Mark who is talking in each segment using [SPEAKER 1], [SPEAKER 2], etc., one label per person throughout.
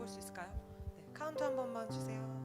[SPEAKER 1] 해볼 수 있을까요? 네, 카운트 한 번만 주세요.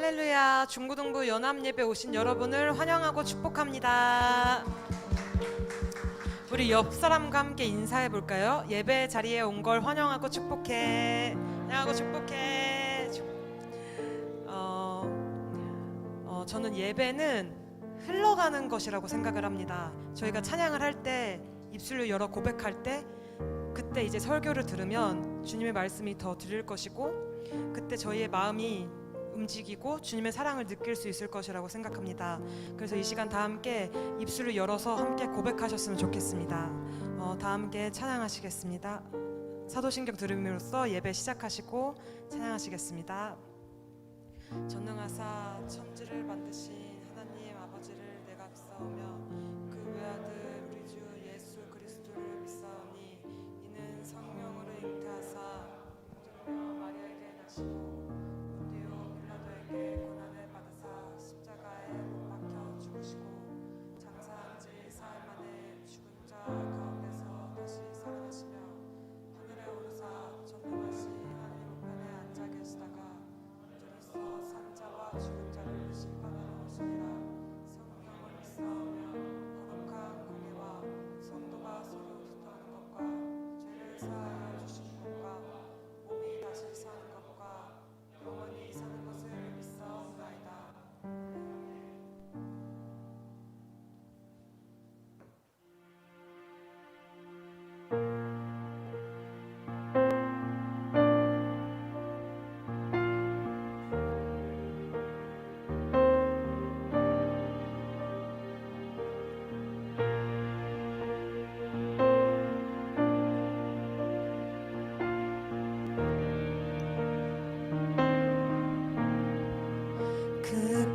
[SPEAKER 1] 할렐루야. 중고등부 연합예배 오신 여러분을 환영하고 축복합니다. 우리 옆 사람과 함께 인사해 볼까요? 예배 자리에 온 걸 환영하고 축복해. 환영하고 축복해. 저는 예배는 흘러가는 것이라고 생각을 합니다. 저희가 찬양을 할 때, 입술로 열어 고백할 때, 그때 이제 설교를 들으면 주님의 말씀이 더 들릴 것이고, 그때 저희의 마음이 움직이고 주님의 사랑을 느낄 수 있을 것이라고 생각합니다. 그래서 이 시간 다 함께 입술을 열어서 함께 고백하셨으면 좋겠습니다. 다 함께 찬양하시겠습니다. 사도신경 들음으로써 예배 시작하시고 찬양하시겠습니다. 전능하사 천지를 만드신 하나님 아버지를 내가 믿사오며 그 외아들 우리 주 예수 그리스도를 믿사오니 이는 성령으로 잉태하사 마리아에게 나시고 고난을 받으사 십자가에 못 박혀 죽으시고 장사한 지 사흘 만에 죽은 자 가운데서 다시 살아나시며 하늘에 오르사 전능하신 하나님 우편에 앉아 계시다가 주로서 산자와 죽은 자를 심판하러 오시리라. 성령을 믿사오며 거룩한 공예와 성도가 서로 기도하는 것과 죄를 사하여 주시는 것과 몸이 다시 사는 것과 영원히 사는 것을 믿사옵나이다.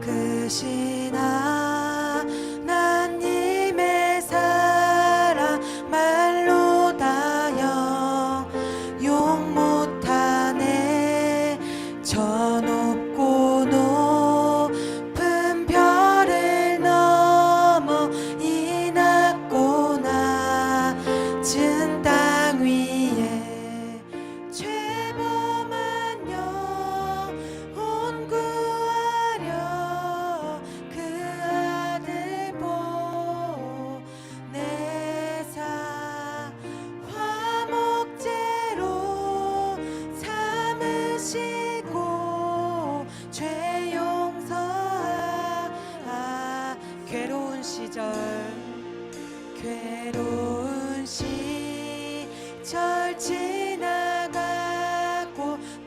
[SPEAKER 1] 크신 하나님의 사랑 말로 다 용 못하네. 저 높고 높은 별을 넘어 이 낮고 낮은 땅 위에 죄범한 영혼 구하려 그 아들 보내사 화목제로 삼으시고 죄 용서하. 괴로운 시절 지나가고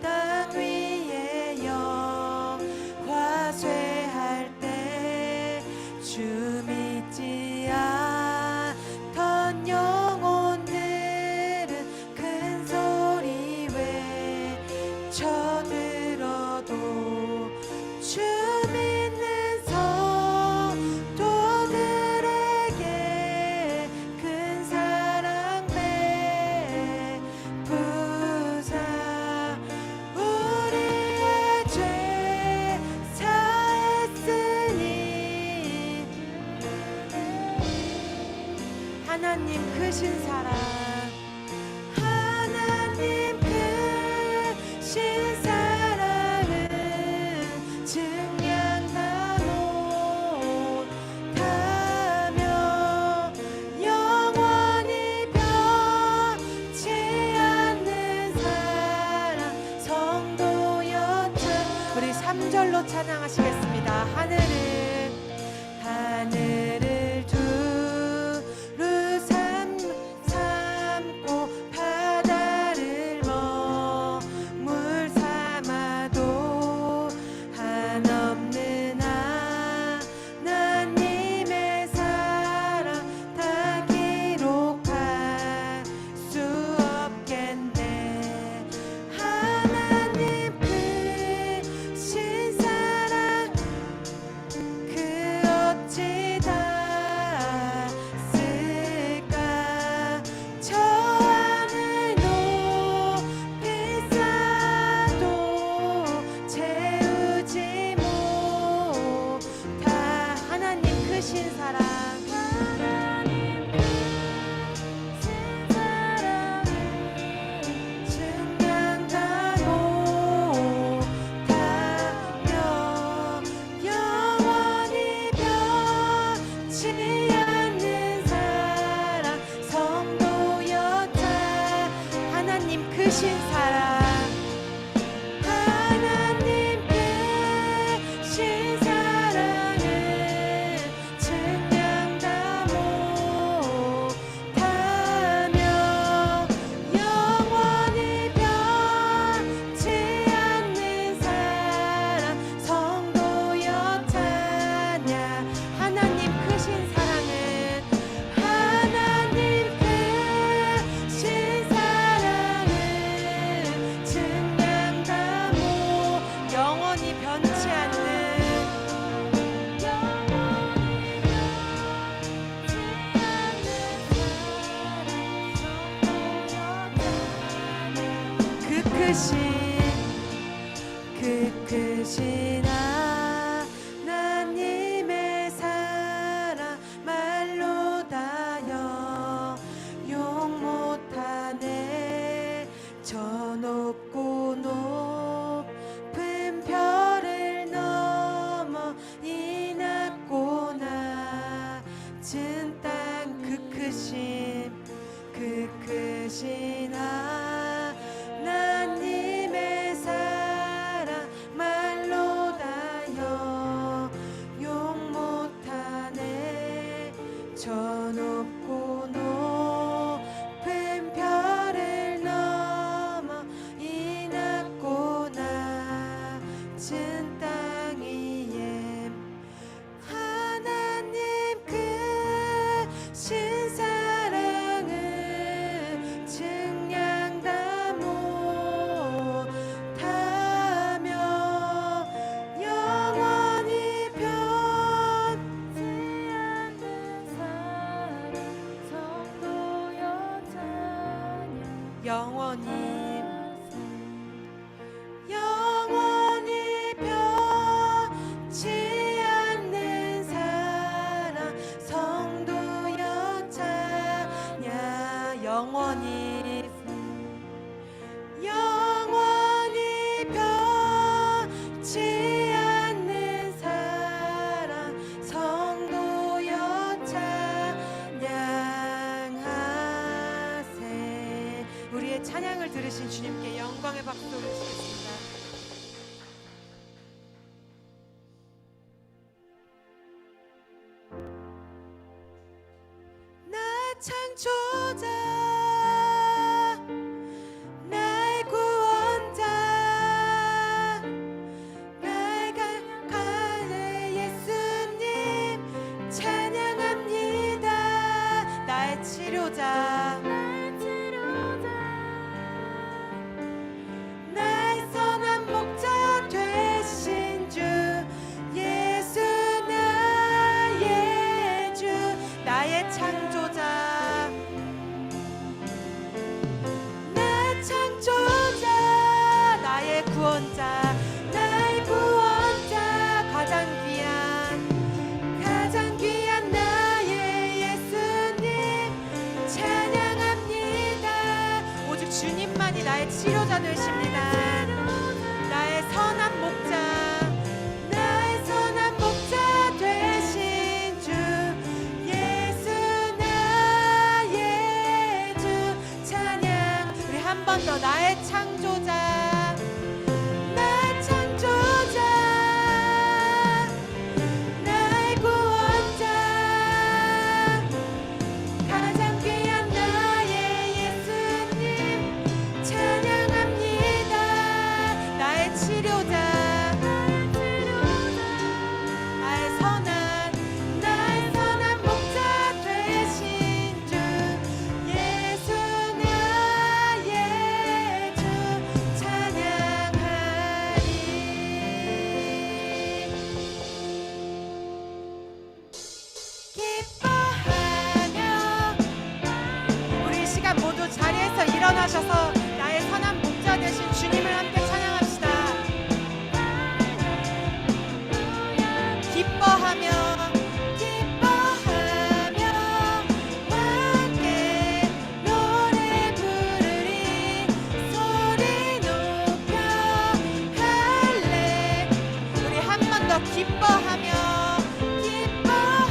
[SPEAKER 1] 땅 위에 영화 쇠할 때 주 믿지 않던 영혼들은 큰 소리 외쳐들어도 주 믿는 성도들에게 큰 사랑 베푸사 우리의 죄 사했으니. 하나님 크신 사랑, 하나님 크신 사랑은 증량다 못하며 영원히 변치 않는 사랑 성도였자. 우리 3절로 찬양하시겠습니다. 하늘을 두루 삼 크신 하나님의 사랑 말로 다여 용 못하네. 저 높고 높은 별을 넘어 이 낮고 낮은 땅 그 크신 하나님의 사랑 말로 다여 용 못하네. 저 높고 높은 별을 넘어 이 낮고 낮은 땅 위에 하나님 크신 사랑을 증량 다 못하며 영원히 변치 않는 사랑 성도여 찬양. 영원히 변치 않는 사랑 성도여 찬양. 영원히 변치 않는 사랑 성도여 찬양하세. 우리의 찬양을 들으신 주님께 영광의 박수 올리시겠습니다. 나 창조자 나의 구원자 나의 강하네 예수님 찬양합니다. 나의 치료자 나의 선한 목자 되신 주 예수 나의 주 나의 창조자 나의 창조자 나의 구원자 나의 구원자 가장 귀한 나의 예수님 찬양합니다. 오직 주님만이 나의 치료자 되십니다. 나의 선한 목자 나의 선한 목자 되신 주 예수 나의 주 찬양. 우리 한 번 더 나의 창조자 나의 창조자 나의 구원자 가장 귀한 나의 예수님 찬양합니다. 나의 치료자 나의 선한 목자 되신 주 예수 나의 주 찬양하리. 기뻐하며 우리 이 시간 모두 자리에서 일어나셔서 나의 선한 목자 되신 주님을 함께 찬양합시다. 기뻐하며 함께 노래 부르리 소리 높여 할래. 우리 한 번 더 기뻐하며 함께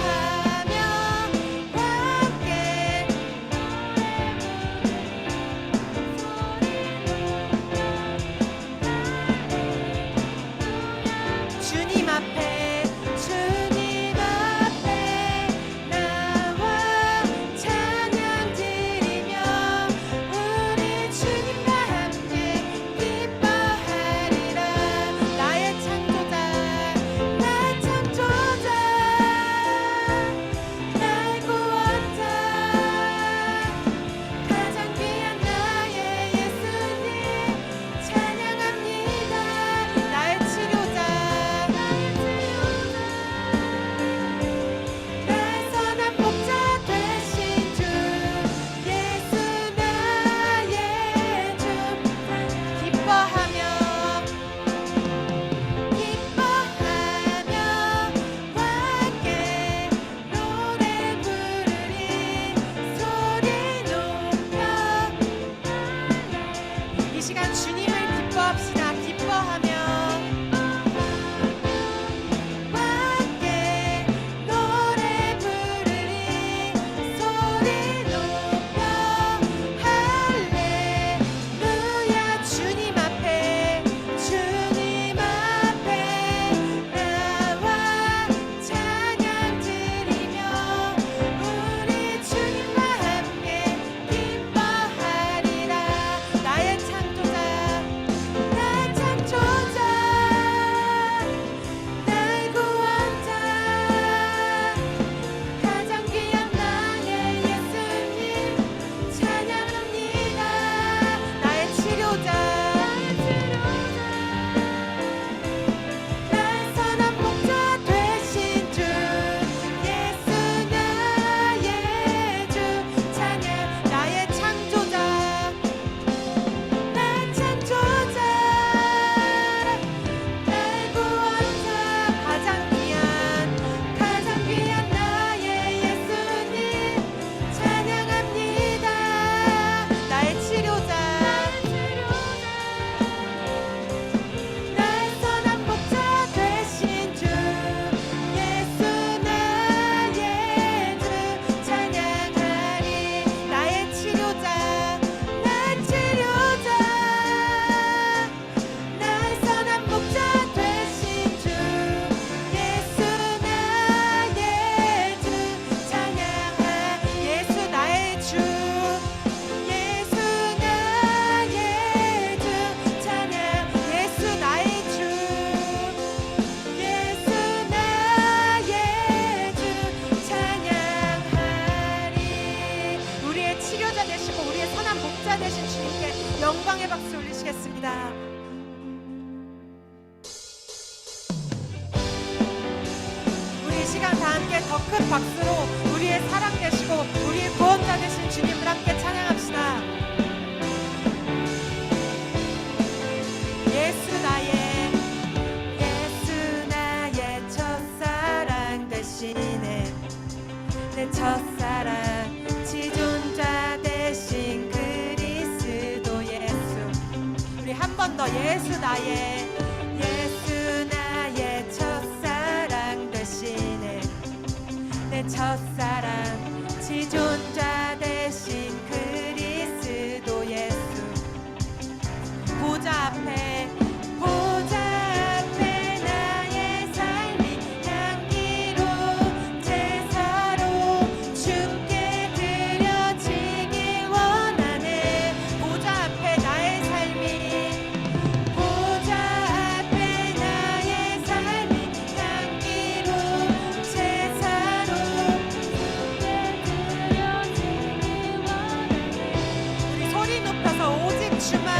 [SPEAKER 2] 구원자 되신 주님께 영광의 박수 올리시겠습니다. 우리 이 시간 다 함께 더 큰 박수로 우리의 사랑 되시고 우리의 구원자 되신 주님을 함께 찬양합시다. 예수 나의 첫사랑 되시네. 내 첫사랑 지존자 되신 그리스도 예수. 우리 한 번 더 예수 나의 첫사랑 되시네. 내 첫사랑 지존자 되신 그리스도 예수. 보좌 앞에 나의 삶이 향기로 제사로 주께 드려지길 원하네. 보좌 앞에 나의 삶이 향기로 제사로 주께 드려지길 원하네. 우리 소리 높여서 오직 주만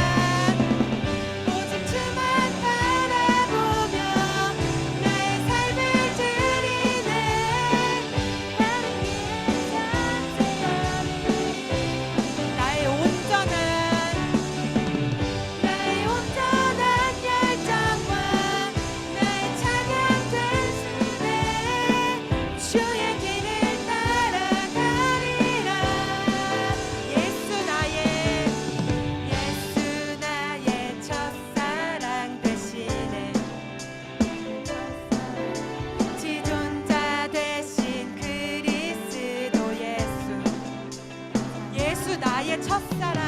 [SPEAKER 2] 나의 첫사랑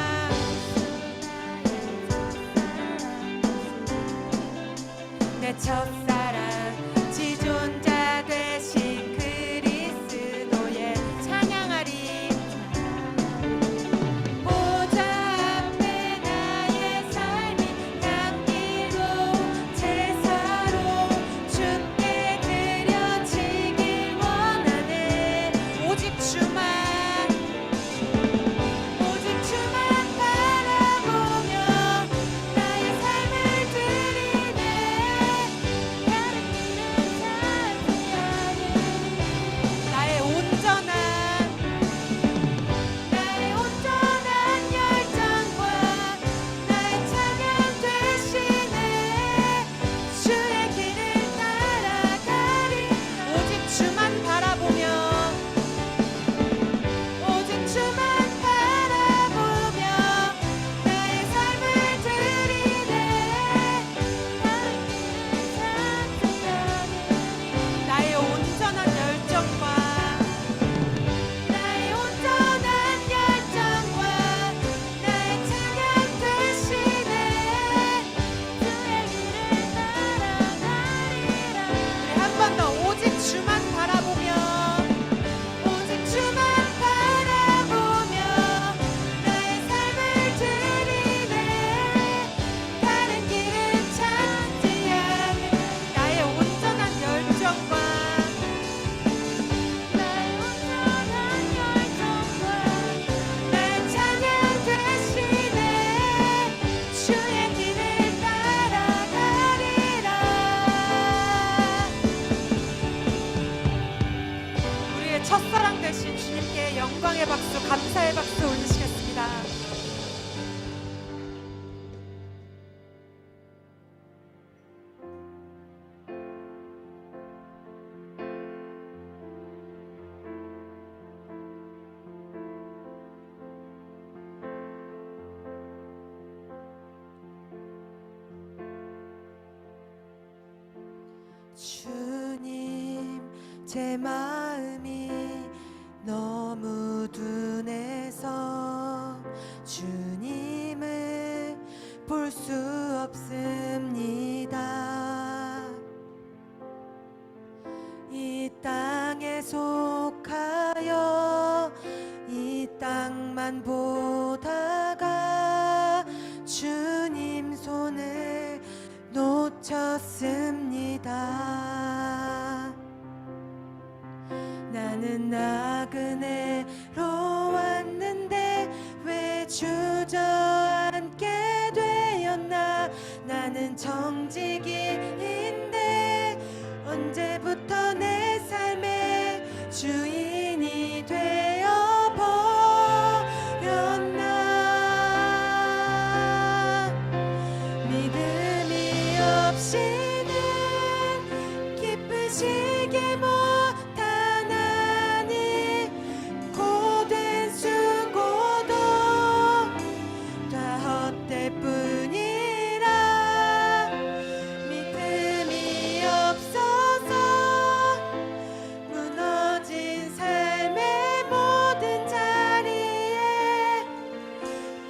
[SPEAKER 2] 내 첫사랑 지존자 되신 그리스도의 찬양하리. 보좌 앞에 나의 삶이 향기로 제사로 주께 드려지길 원하네. 오직 주만 첫사랑 되신 주님께 영광의 박수, 감사의 박수 올리시겠습니다. 주님, 제 마음이 너무 둔해서 주님을 볼 수 없습니다. 이 땅에 속하여 이 땅만 보다가 주님 손을 놓쳤습니다. 나는 나그네로 왔는데 왜 주저 정직인인데 언제부터 내 삶의 주인이 되어 버렸나. 믿음이 없이는 기쁘시게 못한 하나님, 고된 수고도 다 헛될 뿐이라. 믿음이 없어서 무너진 삶의 모든 자리에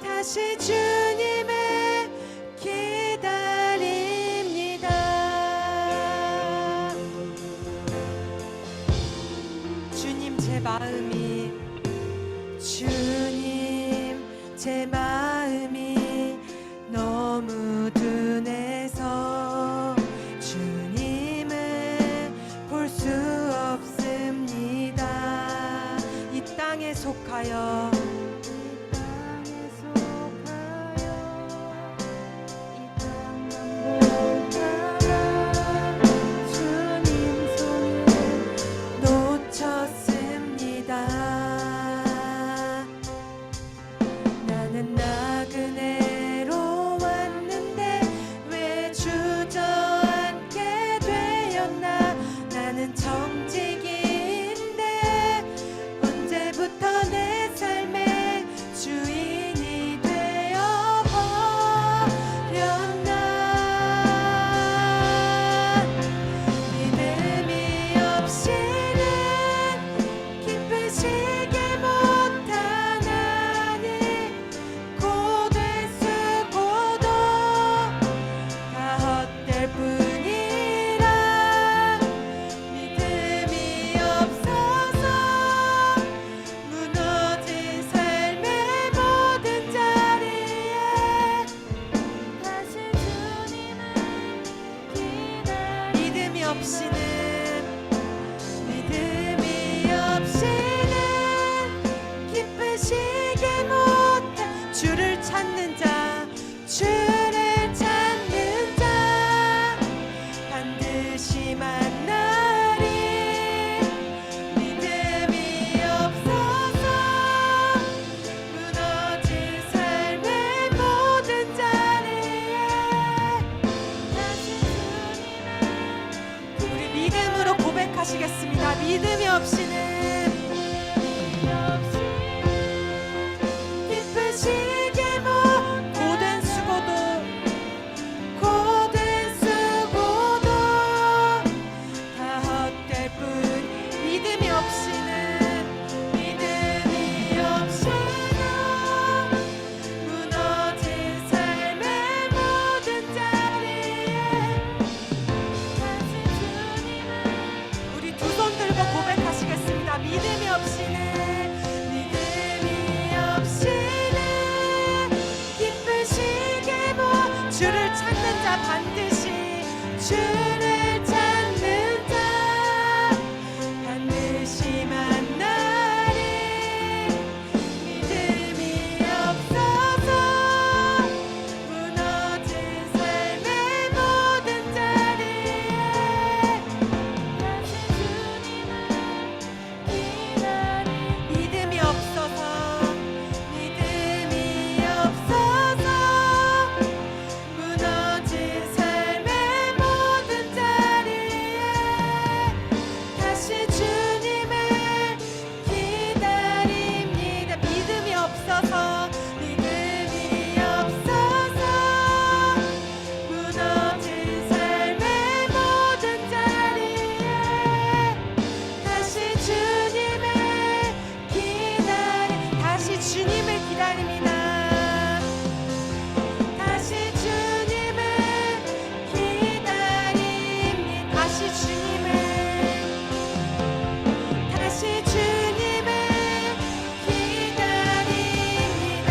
[SPEAKER 2] 다시 주님을 기다립니다. 주님 제 마음이, 주님 제 마음이 너무 둔해서 주님을 볼 수 없습니다. 이 땅에 속하여 주님 손을 놓쳤습니다. 나는 나그네로 왔는데 왜 주저앉게 되었나. 나는 정직인데 언제부터 내 삶의 주인이 되어 버렸나. 믿음이 없이는 기쁘시게 못한 하나님, 고된 수고도 다 헛될 뿐이라. 믿음이 없어서 무너진 삶의 모든 자리에 다시 주님을 기다려. 믿음이 없이는 기쁘시게 못해 주를 찾는 자, 주를 찾는 자 반드시 만나리. 믿음이 없어서 무너진 삶의 모든 자리에 다시 주님을. 우리 믿음으로 고백하시겠습니다. 믿음이 없이는 기쁘시게 못 고된 수고도 다 헛될 뿐. 믿음이 없이는 무너진 삶의 모든 자리에 다시 주님을. 우리 두 손 들고 고백하시겠습니다. 믿음이 없이는 기쁘시게 못 주를 찾는 자 반드시, 주를 찾는 자 반드시 만나리. 믿음이 없어서 무너진 삶의 모든 자리에 다시 주님을 기다리. 믿음이 없어서 무너진 삶의 모든 자리에 다시 주님을 기다립니다. 믿음이 없어서 무너진 삶의 모든 자리에 다시 주님을 다시 주님을 기다립니다. 다시 주님을 기다립니다. 다시 주님을 기다립니다.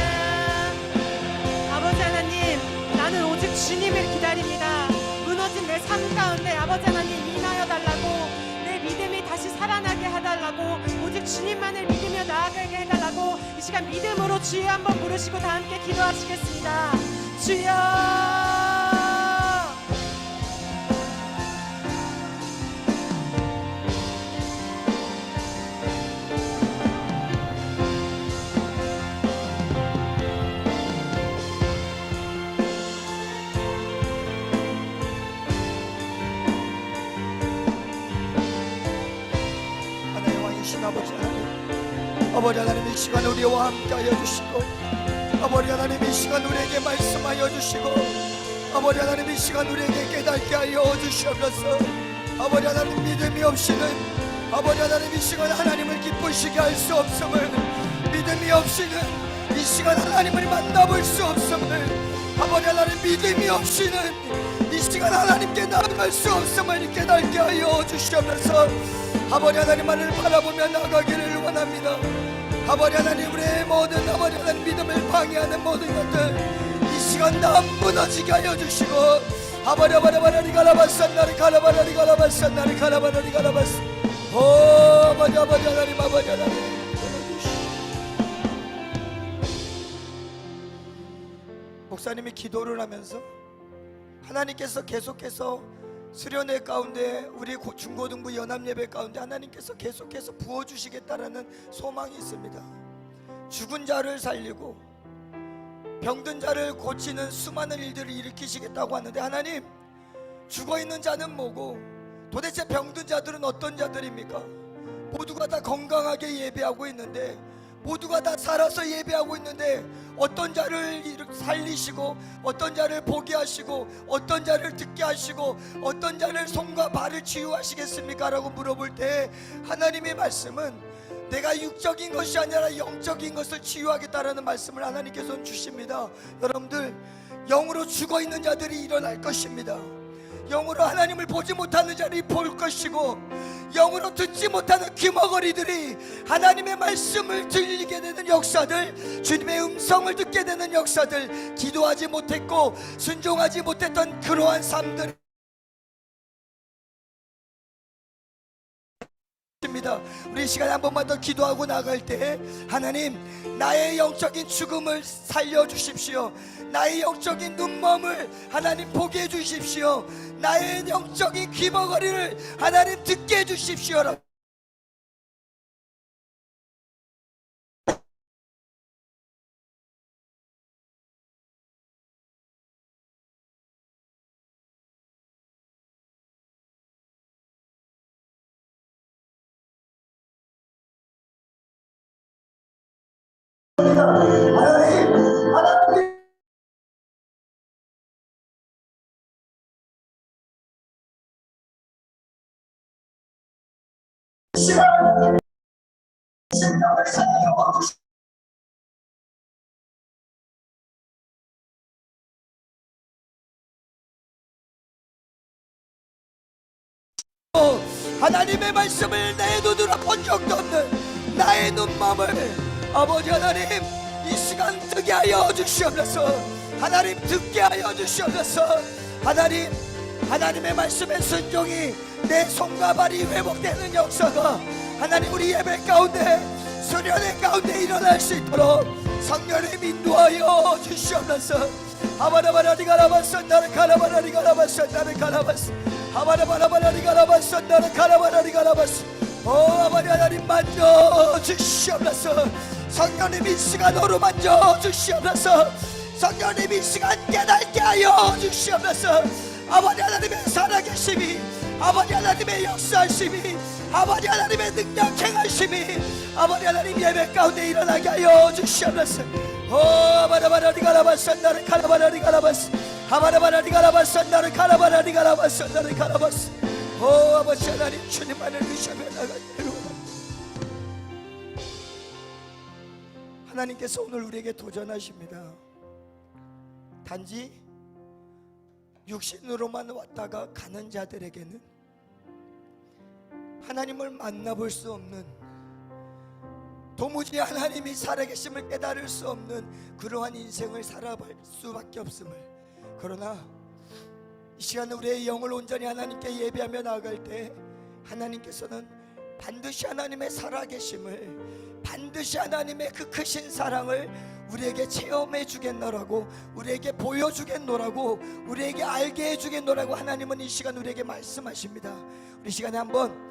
[SPEAKER 2] 아버지 하나님, 나는 오직 주님을 기다립니다. 무너진 내 삶 가운데 아버지 하나님 인하여 달라고, 내 믿음이 다시 살아나게 해달라고, 오직 주님만을 믿으며 나아가게 해달라고 이 시간 믿음으로 주여 한번 부르시고 다 함께 기도하시겠습니다. 주여,
[SPEAKER 3] 아버지 하나님 이 시간 우리와 함께하여 주시고 아버지 하나님 이 시간 우리에게 말씀하여 주시고 아버지 하나님 이 시간 우리에게 깨닫게 하여 주시옵소서. 아버지 하나님 믿음이 없이는 아버지 하나님 이 시간 하나님을 기쁘시게 할 수 없음을 믿음이 없이는 이 시간 하나님을 만나볼 수 없음을 아버지 하나님 믿음이 없이는 이 시간 하나님께 나아갈 수 없음을 깨닫게 하여 주시옵소서. 아버지 하나님만을 바라보며 나가기를 원합니다. 아버지 하나님 우리의 모든 아버지 하나님 믿음을 방해하는 모든 것들 이 시간 다 무너지게 하여 주시고 아버지 아버지 가라바산나를 가라바라리 가라바산나를 가라바라리 가라바스 오 아버지 하나님 아버지 하나님 목사님이 기도를 하면서 하나님께서 계속해서 수련회 가운데 우리 중고등부 연합예배 가운데 하나님께서 계속해서 부어주시겠다라는 소망이 있습니다. 죽은 자를 살리고 병든 자를 고치는 수많은 일들을 일으키시겠다고 하는데 하나님 죽어있는 자는 뭐고 도대체 병든 자들은 어떤 자들입니까? 모두가 다 건강하게 예배하고 있는데 모두가 다 살아서 예배하고 있는데 어떤 자를 살리시고 어떤 자를 보게 하시고 어떤 자를 듣게 하시고 어떤 자를 손과 발을 치유하시겠습니까? 라고 물어볼 때 하나님의 말씀은 내가 육적인 것이 아니라 영적인 것을 치유하겠다라는 말씀을 하나님께서는 주십니다. 여러분들 영으로 죽어있는 자들이 일어날 것입니다. 영으로 하나님을 보지 못하는 자들이 볼 것이고 영으로 듣지 못하는 귀머거리들이 하나님의 말씀을 들리게 되는 역사들 주님의 음성을 듣게 되는 역사들 기도하지 못했고 순종하지 못했던 그러한 삶들 우리 시간에 한 번만 더 기도하고 나갈 때 하나님 나의 영적인 죽음을 살려주십시오. 나의 영적인 눈먼을 하나님 보게 해주십시오. 나의 영적인 귀머거리를 하나님 듣게 해주십시오. 하나님의 말씀을 내 눈으로 본 적도 없는 나의 눈먼을 아버지 하나님 이 시간 뜨게 하여 주시옵소서. 하나님 듣게 하여 주시옵소서. 하나님 하나님의 말씀의 순종이 내 손과 발이 회복되는 역사가 하나님 우리 예배 가운데 수련회 가운데 일어날 수 있도록 성령님 인도하여 주시옵소서. 아바라바라리 가라바스 나를 가라바라리 가라바스 나를 가라바스 아바라바라바라리 가라바스 나를 가라바라리 가라바스 오 아버지 하나님 만져 주시옵소서. 성령님 이 시간 오로 만져 주시옵소서. 성령님 이 시간 깨닫게 하여 주시옵소서. 아버지 하나님의 살아계심이 아버지 하나님의 역사하심이 아버지 하나님의 능력 행하심이 아버지 하나님 예배 가운데 일어나게 하여 주시옵소서. 오 아바라바라리 가라바스 나를 가라바라리 가라바스 아바라바라리 가라바스 나를 가라바라리 가라바스 나를 가라바스 오 아버지 하나님 주님만을 의지하며 나가기를 원합니다. 하나님께서 오늘 우리에게 도전하십니다. 단지 육신으로만 왔다가 가는 자들에게는 하나님을 만나볼 수 없는 도무지 하나님이 살아계심을 깨달을 수 없는 그러한 인생을 살아갈 수밖에 없음을 그러나 이 시간에 우리의 영을 온전히 하나님께 예배하며 나아갈 때 하나님께서는 반드시 하나님의 살아계심을 반드시 하나님의 그 크신 사랑을 우리에게 체험해 주겠노라고 우리에게 보여주겠노라고 우리에게 알게 해주겠노라고 하나님은 이 시간 우리에게 말씀하십니다. 우리 시간에 한번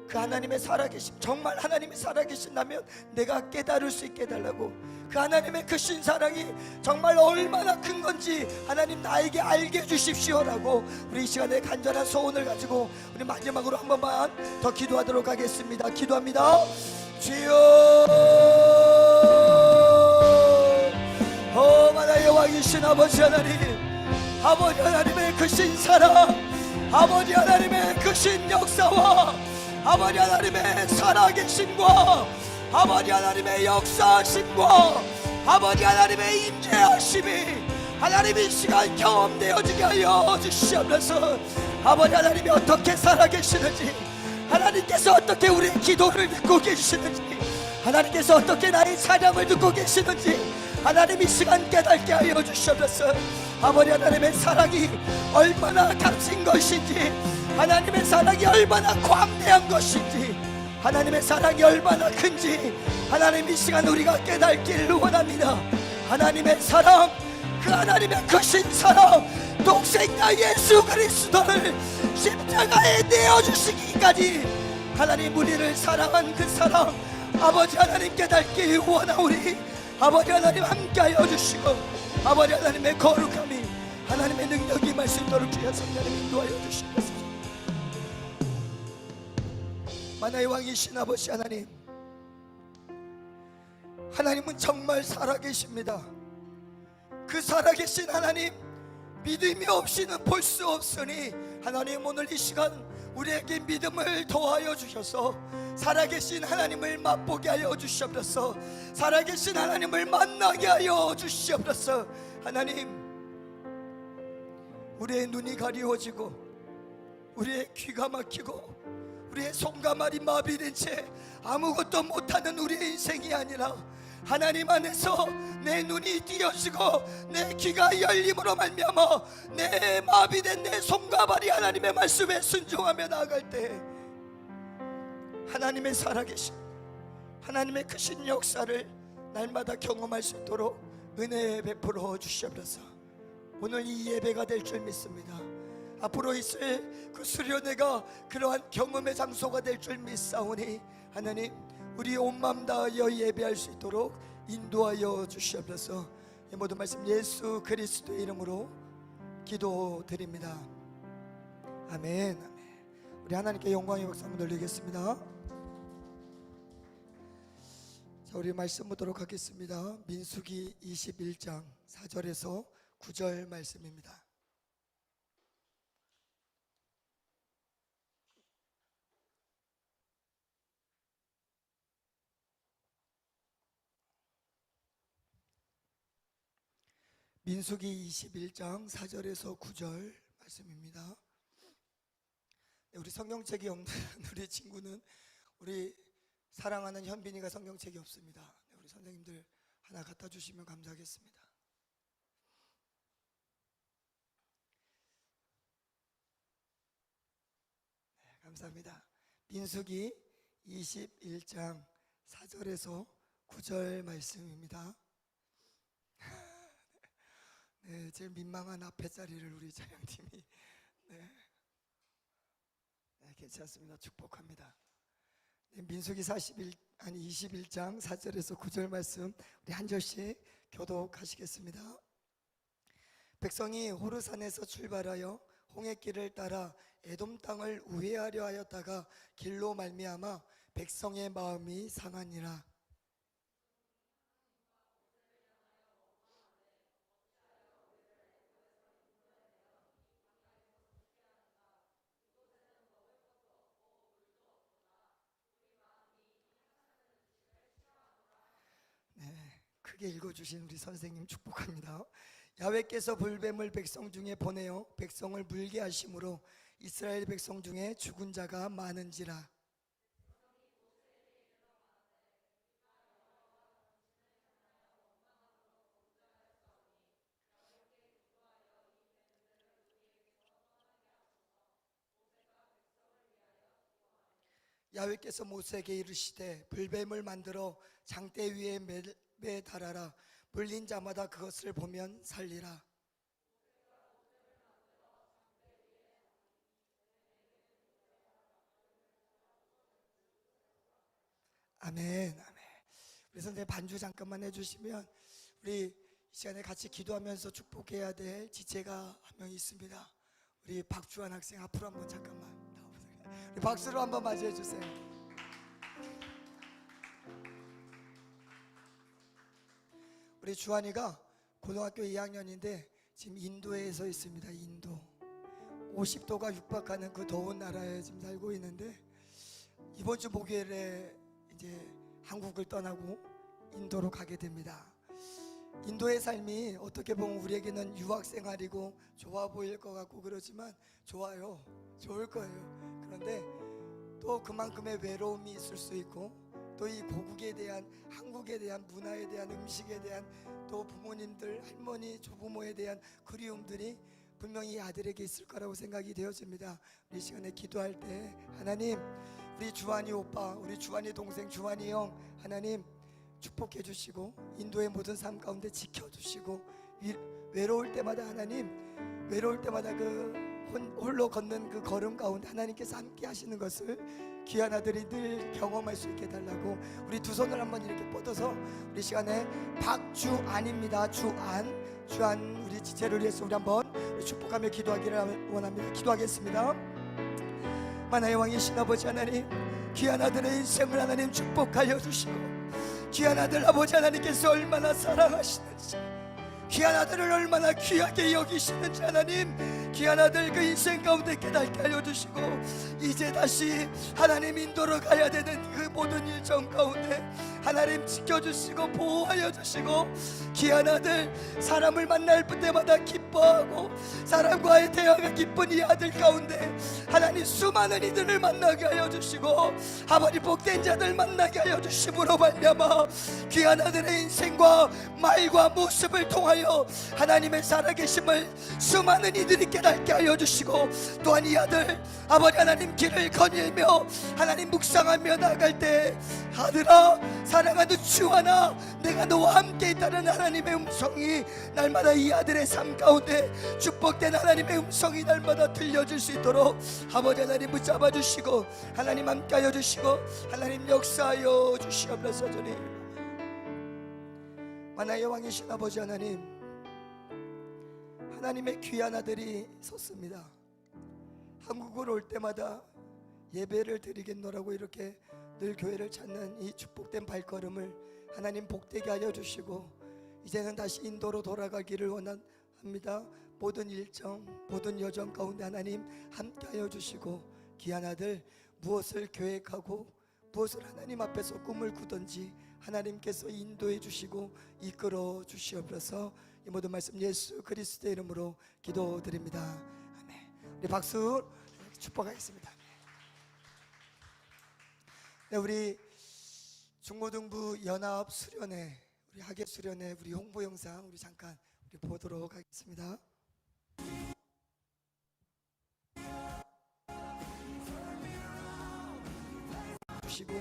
[SPEAKER 3] 그 하나님의 살아계심 정말 하나님이 살아계신다면 내가 깨달을 수 있게 해달라고 그 하나님의 크신 사랑이 정말 얼마나 큰 건지 하나님 나에게 알게 해주십시오라고 우리 이 시간에 간절한 소원을 가지고 우리 마지막으로 한 번만 더 기도하도록 하겠습니다. 기도합니다. 주여 아버지 하나님, 아버지 하나님의 크신 사랑, 아버지 하나님의 크신 역사와 아버지 하나님의 살아계심과 아버지 하나님의 역사하심과 아버지 하나님의 임재하심이 하나님 이 시간 경험되어지게 하여 주시옵소서. 아버지 하나님이 어떻게 살아계시는지, 하나님께서 어떻게 우리의 기도를 듣고 계시는지, 하나님께서 어떻게 나의 찬양을 듣고 계시는지 하나님 이 시간 깨닫게 하여 주시옵소서. 아버지 하나님의 사랑이 얼마나 값진 것인지, 하나님의 사랑이 얼마나 광대한 것인지, 하나님의 사랑이 얼마나 큰지 하나님 이 시간 우리가 깨닫기를 원합니다. 하나님의 사랑, 그 하나님의 크신 사랑, 독생자 예수 그리스도를 십자가에 내어주시기까지 하나님 우리를 사랑한 그 사랑 아버지 하나님 깨닫기 원하오니 아버지 하나님 함께하여 주시고 아버지 하나님의 거룩함이 하나님의 능력이 임할 수 있도록 주여 성령님 인도하여 주시옵소서. 만화의 왕이신 아버지 하나님, 하나님은 정말 살아계십니다. 그 살아계신 하나님, 믿음이 없이는 볼 수 없으니 하나님 오늘 이 시간 우리에게 믿음을 더하여 주셔서 살아계신 하나님을 맛보게 하여 주시옵소서. 살아계신 하나님을 만나게 하여 주시옵소서. 하나님, 우리의 눈이 가리워지고 우리의 귀가 막히고 우리의 손과 발이 마비된 채 아무것도 못하는 우리의 인생이 아니라 하나님 안에서 내 눈이 띄어지고 내 귀가 열림으로 말미암아 내 마비된 내 손과 발이 하나님의 말씀에 순종하며 나아갈 때 하나님의 살아계신 하나님의 크신 역사를 날마다 경험할 수 있도록 은혜 베풀어 주시옵소서. 오늘 이 예배가 될 줄 믿습니다. 앞으로 있을 그 수련회가 그러한 경험의 장소가 될 줄 믿사오니 하나님 우리 온 마음 다하여 예배할 수 있도록 인도하여 주시옵소서. 이 모든 말씀 예수 그리스도의 이름으로 기도드립니다. 아멘. 아멘. 우리 하나님께 영광의 박수 한번 돌리겠습니다. 자, 우리 말씀 보도록 하겠습니다. 민수기 21장 4절에서 9절 말씀입니다. 민수기 21장 4절에서 9절 말씀입니다. 우리 성경책이 없는 우리 친구는 우리 사랑하는 현빈이가 성경책이 없습니다. 우리 선생님들 하나 갖다 주시면 감사하겠습니다. 네, 감사합니다. 민수기 21장 4절에서 9절 말씀입니다. 네, 제일 민망한 앞에 자리를 우리 자영팀이 네, 괜찮습니다. 축복합니다. 네, 민수기 21장 4절에서 9절 말씀 우리 한 절씩 교독하시겠습니다. 백성이 호르산에서 출발하여 홍해길을 따라 에돔 땅을 우회하려 하였다가 길로 말미암아 백성의 마음이 상하니라. 크게 읽어주신 우리 선생님 축복합니다. 야훼께서 불뱀을 백성 중에 보내어 백성을 물게 하심으로 이스라엘 백성 중에 죽은 자가 많은지라. 야훼께서 모세에게 이르시되 불뱀을 만들어 장대 위에 매달아라. 물린 자마다 그것을 보면 살리라. 아멘. 아멘. 우리 선생님 반주 잠깐만 해주시면 우리 이 시간에 같이 기도하면서 축복해야 될 지체가 한 명 있습니다. 우리 박주환 학생 앞으로 한번 잠깐만 나와보세요. 우리 박수로 한번 맞이해 주세요. 우리 주환이가 고등학교 2학년인데 지금 인도에 서 있습니다. 인도 50도가 육박하는 그 더운 나라에 지금 살고 있는데 이번 주 목요일에 이제 한국을 떠나고 인도로 가게 됩니다. 인도의 삶이 어떻게 보면 우리에게는 유학 생활이고 좋아 보일 것 같고 그러지만 좋아요. 좋을 거예요. 그런데 또 그만큼의 외로움이 있을 수 있고 또 이 고국에 대한 한국에 대한 문화에 대한 음식에 대한 또 부모님들 할머니 조부모에 대한 그리움들이 분명히 이 아들에게 있을 거라고 생각이 되어집니다. 우리 시간에 기도할 때 하나님 우리 주한이 오빠 우리 주한이 동생 주한이 형 하나님 축복해 주시고 인도의 모든 삶 가운데 지켜주시고 외로울 때마다 하나님 외로울 때마다 그 홀로 걷는 그 걸음 가운데 하나님께서 함께 하시는 것을 귀한 아들이 늘 경험할 수 있게 해달라고 우리 두 손을 한번 이렇게 뻗어서 우리 시간에 박주안입니다. 주안 우리 지체를 위해서 우리 한번 축복하며 기도하기를 원합니다. 기도하겠습니다. 만화의 왕이신 아버지 하나님 귀한 아들의 인생을 하나님 축복하여 주시고 귀한 아들 아버지 하나님께서 얼마나 사랑하시는지 귀한 아들을 얼마나 귀하게 여기시는지 하나님 귀한 아들 그 인생 가운데 깨닫게 하여 주시고 이제 다시 하나님 인도로 가야 되는 그 모든 일정 가운데 하나님 지켜주시고 보호하여 주시고 귀한 아들 사람을 만날 때마다 기뻐하고 사람과의 대화가 기쁜 이 아들 가운데 하나님 수많은 이들을 만나게 하여 주시고 아버지 복된 자들 만나게 하여 주심으로 말미암아 귀한 아들의 인생과 말과 모습을 통하여 하나님의 살아계심을 수많은 이들이 깨닫게 하여 주시고 또한 이 아들 아버지 하나님 길을 거닐며 하나님 묵상하며 나갈 때 아들아 사랑하는 주하나 내가 너와 함께 있다는 하나님의 음성이 날마다 이 아들의 삶 가운데 축복된 하나님의 음성이 날마다 들려질 수 있도록 아버지 하나님 붙잡아 주시고 하나님 함께 하여 주시고 하나님 역사하여 주시옵소서. 주님 만화의 왕이신 아버지 하나님 하나님의 귀한 아들이 섰습니다. 한국을 올 때마다 예배를 드리겠노라고 이렇게 늘 교회를 찾는 이 축복된 발걸음을 하나님 복되게 하여 주시고 이제는 다시 인도로 돌아가기를 원합니다. 모든 일정 모든 여정 가운데 하나님 함께하여 주시고 귀한 아들 무엇을 계획하고 무엇을 하나님 앞에서 꿈을 꾸든지 하나님께서 인도해 주시고 이끌어 주시옵소서. 이 모든 말씀 예수 그리스도의 이름으로 기도드립니다. 아멘. 우리 박수 축복하겠습니다. 네, 우리 중고등부 연합 수련회 우리 학예 수련회 우리 홍보 영상 우리 잠깐 우리 보도록 하겠습니다. 주시고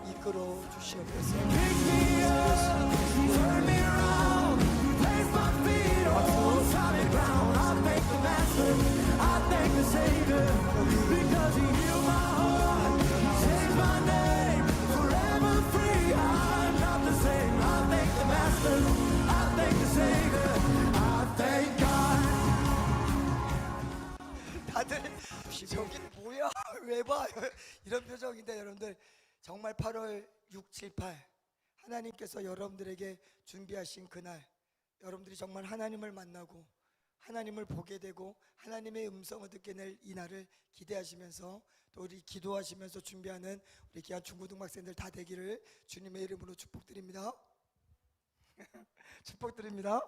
[SPEAKER 3] 이끌어 주시옵소서. 다들 저긴 뭐야 왜 봐 이런 표정인데 여러분들 정말 8월 6, 7, 8 하나님께서 여러분들에게 준비하신 그날 여러분들이 정말 하나님을 만나고 하나님을 보게 되고 하나님의 음성을 듣게 될 이 날을 기대하시면서 또 우리 기도하시면서 준비하는 우리 귀한 중고등학생들 다 되기를 주님의 이름으로 축복드립니다. 축복드립니다.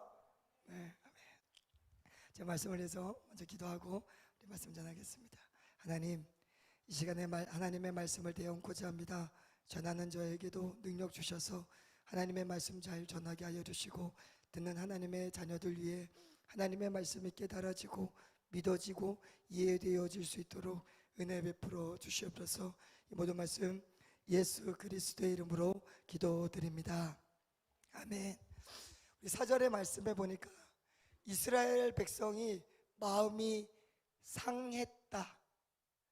[SPEAKER 3] 네, 제 말씀을 해서 먼저 기도하고 우리 말씀 전하겠습니다. 하나님 이 시간에 하나님의 말씀을 대언고자 합니다. 전하는 저에게도 능력 주셔서 하나님의 말씀 잘 전하게 하여 주시고 듣는 하나님의 자녀들 위해 하나님의 말씀이 깨달아지고 믿어지고 이해되어질 수 있도록 은혜 베풀어 주시옵소서. 이 모든 말씀 예수 그리스도의 이름으로 기도드립니다. 아멘. 우리 4절의 말씀에 보니까 이스라엘 백성이 마음이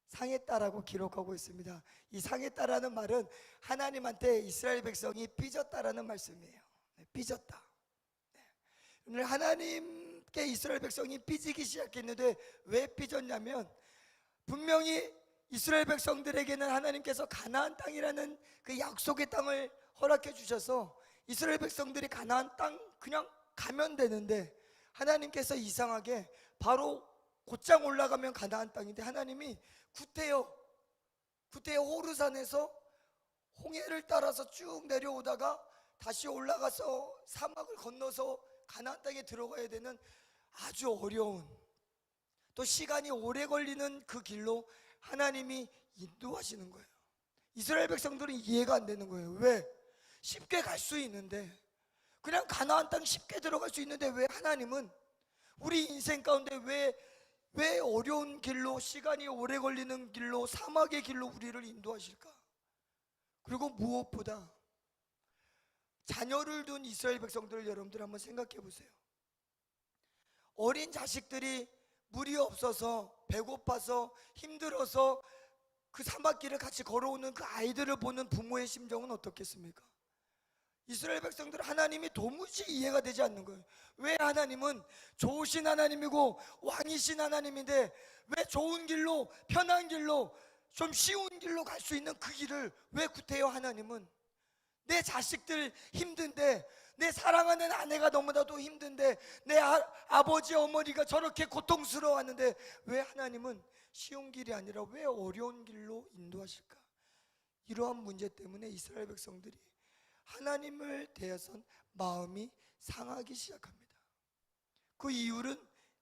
[SPEAKER 3] 상했다라고 기록하고 있습니다. 이 상했다라는 말은 하나님한테 이스라엘 백성이 삐졌다라는 말씀이에요. 삐졌다. 오늘 하나님께 이스라엘 백성이 삐지기 시작했는데 왜 삐졌냐면 분명히 이스라엘 백성들에게는 하나님께서 가나안 땅이라는 그 약속의 땅을 허락해 주셔서 이스라엘 백성들이 가나안 땅 그냥 가면 되는데 하나님께서 이상하게 바로 곧장 올라가면 가나안 땅인데 하나님이 구테여 호르산에서 홍해를 따라서 쭉 내려오다가 다시 올라가서 사막을 건너서 가나안 땅에 들어가야 되는 아주 어려운, 또 시간이 오래 걸리는 그 길로 하나님이 인도하시는 거예요. 이스라엘 백성들은 이해가 안 되는 거예요. 왜? 쉽게 갈 수 있는데, 그냥 가나안 땅 쉽게 들어갈 수 있는데 왜 하나님은 우리 인생 가운데 왜 어려운 길로, 시간이 오래 걸리는 길로, 사막의 길로 우리를 인도하실까? 그리고 무엇보다 자녀를 둔 이스라엘 백성들을 여러분들 한번 생각해 보세요. 어린 자식들이 물이 없어서 배고파서 힘들어서 그 사막길을 같이 걸어오는 그 아이들을 보는 부모의 심정은 어떻겠습니까? 이스라엘 백성들은 하나님이 도무지 이해가 되지 않는 거예요. 왜 하나님은 좋으신 하나님이고 왕이신 하나님인데 왜 좋은 길로, 편한 길로, 좀 쉬운 길로 갈 수 있는 그 길을 왜 구태여? 하나님은 내 자식들 힘든데, 내 사랑하는 아내가 너무나도 힘든데, 내 아버지 어머니가 저렇게 고통스러워하는데 왜 하나님은 쉬운 길이 아니라 왜 어려운 길로 인도하실까? 이러한 문제 때문에 이스라엘 백성들이 하나님을 대해선 마음이 상하기 시작합니다. 그 이유는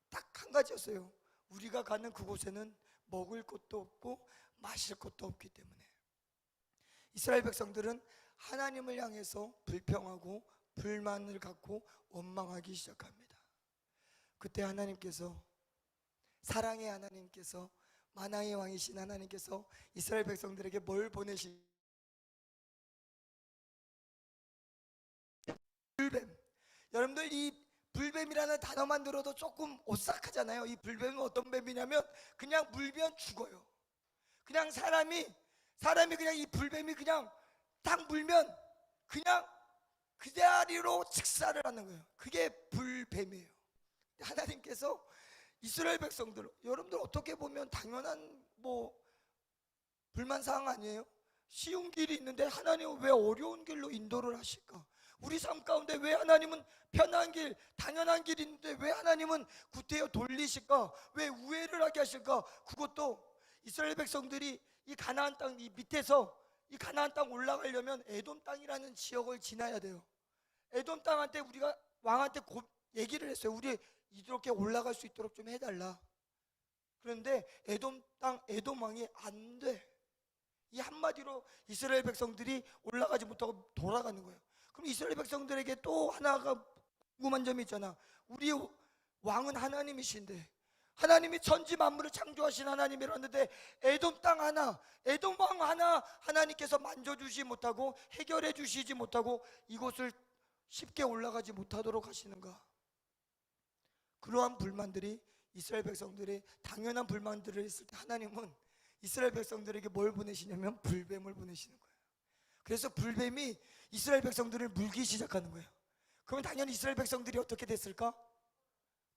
[SPEAKER 3] 딱 한 가지였어요. 우리가 가는 그곳에는 먹을 것도 없고 마실 것도 없기 때문에. 이스라엘 백성들은 하나님을 향해서 불평하고 불만을 갖고 원망하기 시작합니다. 그때 하나님께서, 사랑의 하나님께서, 만왕의 왕이신 하나님께서 이스라엘 백성들에게 뭘 보내실? 불뱀. 여러분들 이 불뱀이라는 단어만 들어도 조금 오싹하잖아요. 이 불뱀은 어떤 뱀이냐면 그냥 물면 죽어요. 그냥 사람이 그냥 이 불뱀이 그냥 딱 물면 그냥 그 자리로 직사를 하는 거예요. 그게 불뱀이에요. 하나님께서 이스라엘 백성들, 여러분들 어떻게 보면 당연한 불만사항 아니에요? 쉬운 길이 있는데 하나님은 왜 어려운 길로 인도를 하실까? 우리 삶 가운데 왜 하나님은 편한 길, 당연한 길이 있는데 왜 하나님은 구태여 돌리실까? 왜 우회를 하게 하실까? 그것도 이스라엘 백성들이 이 가나안 땅, 이 밑에서 이 가나안 땅 올라가려면 에돔 땅이라는 지역을 지나야 돼요. 에돔 땅한테 우리가 왕한테 얘기를 했어요. 우리 이렇게 올라갈 수 있도록 좀 해달라. 그런데 에돔 땅, 에돔 왕이 안 돼. 이 한마디로 이스라엘 백성들이 올라가지 못하고 돌아가는 거예요. 그럼 이스라엘 백성들에게 또 하나가 궁금한 점이 있잖아. 우리 왕은 하나님이신데, 하나님이 천지 만물을 창조하신 하나님이라는데 에돔 땅 하나, 에돔 왕 하나 하나님께서 만져주지 못하고 해결해 주시지 못하고 이곳을 쉽게 올라가지 못하도록 하시는가? 그러한 불만들이 이스라엘 백성들의 당연한 불만들을 했을 때 하나님은 이스라엘 백성들에게 뭘 보내시냐면 불뱀을 보내시는 거예요. 그래서 불뱀이 이스라엘 백성들을 물기 시작하는 거예요. 그러면 당연히 이스라엘 백성들이 어떻게 됐을까?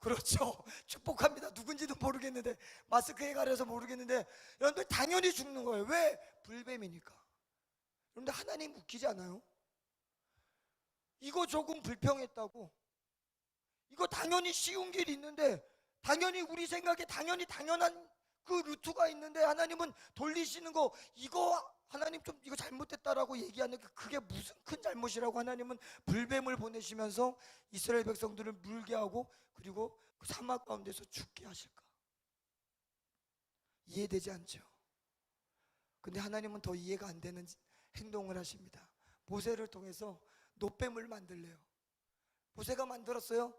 [SPEAKER 3] 그렇죠. 축복합니다. 누군지도 모르겠는데, 마스크에 가려서 모르겠는데, 여러분들 당연히 죽는 거예요. 왜? 불뱀이니까. 그런데 하나님 웃기지 않아요? 이거 조금 불평했다고, 이거 당연히 쉬운 길이 있는데, 당연히 우리 생각에 당연한 그 루트가 있는데 하나님은 돌리시는 거, 이거 하나님 좀 이거 잘못됐다라고 얘기하는 게 그게 무슨 큰 잘못이라고 하나님은 불뱀을 보내시면서 이스라엘 백성들을 물게 하고 그리고 그 사막 가운데서 죽게 하실까? 이해되지 않죠? 근데 하나님은 더 이해가 안 되는 행동을 하십니다. 모세를 통해서 노뱀을 만들래요. 모세가 만들었어요?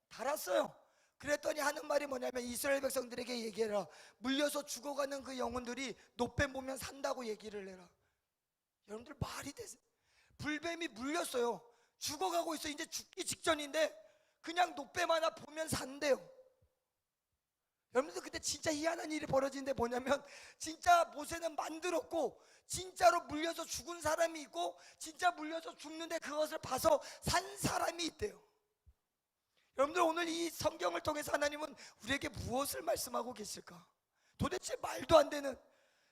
[SPEAKER 3] 달았어요. 그랬더니 하는 말이 뭐냐면 이스라엘 백성들에게 얘기해라. 물려서 죽어가는 그 영혼들이 노뱀 보면 산다고 얘기를 해라. 여러분들 말이 되세요? 불뱀이 물렸어요. 죽어가고 있어. 이제 죽기 직전인데 그냥 노뱀 하나 보면 산대요. 여러분들 근데 진짜 희한한 일이 벌어지는데 뭐냐면 진짜 모세는 만들었고 진짜로 물려서 죽은 사람이 있고 진짜 물려서 죽는데 그것을 봐서 산 사람이 있대요. 여러분들 오늘 이 성경을 통해서 하나님은 우리에게 무엇을 말씀하고 계실까? 도대체 말도 안 되는,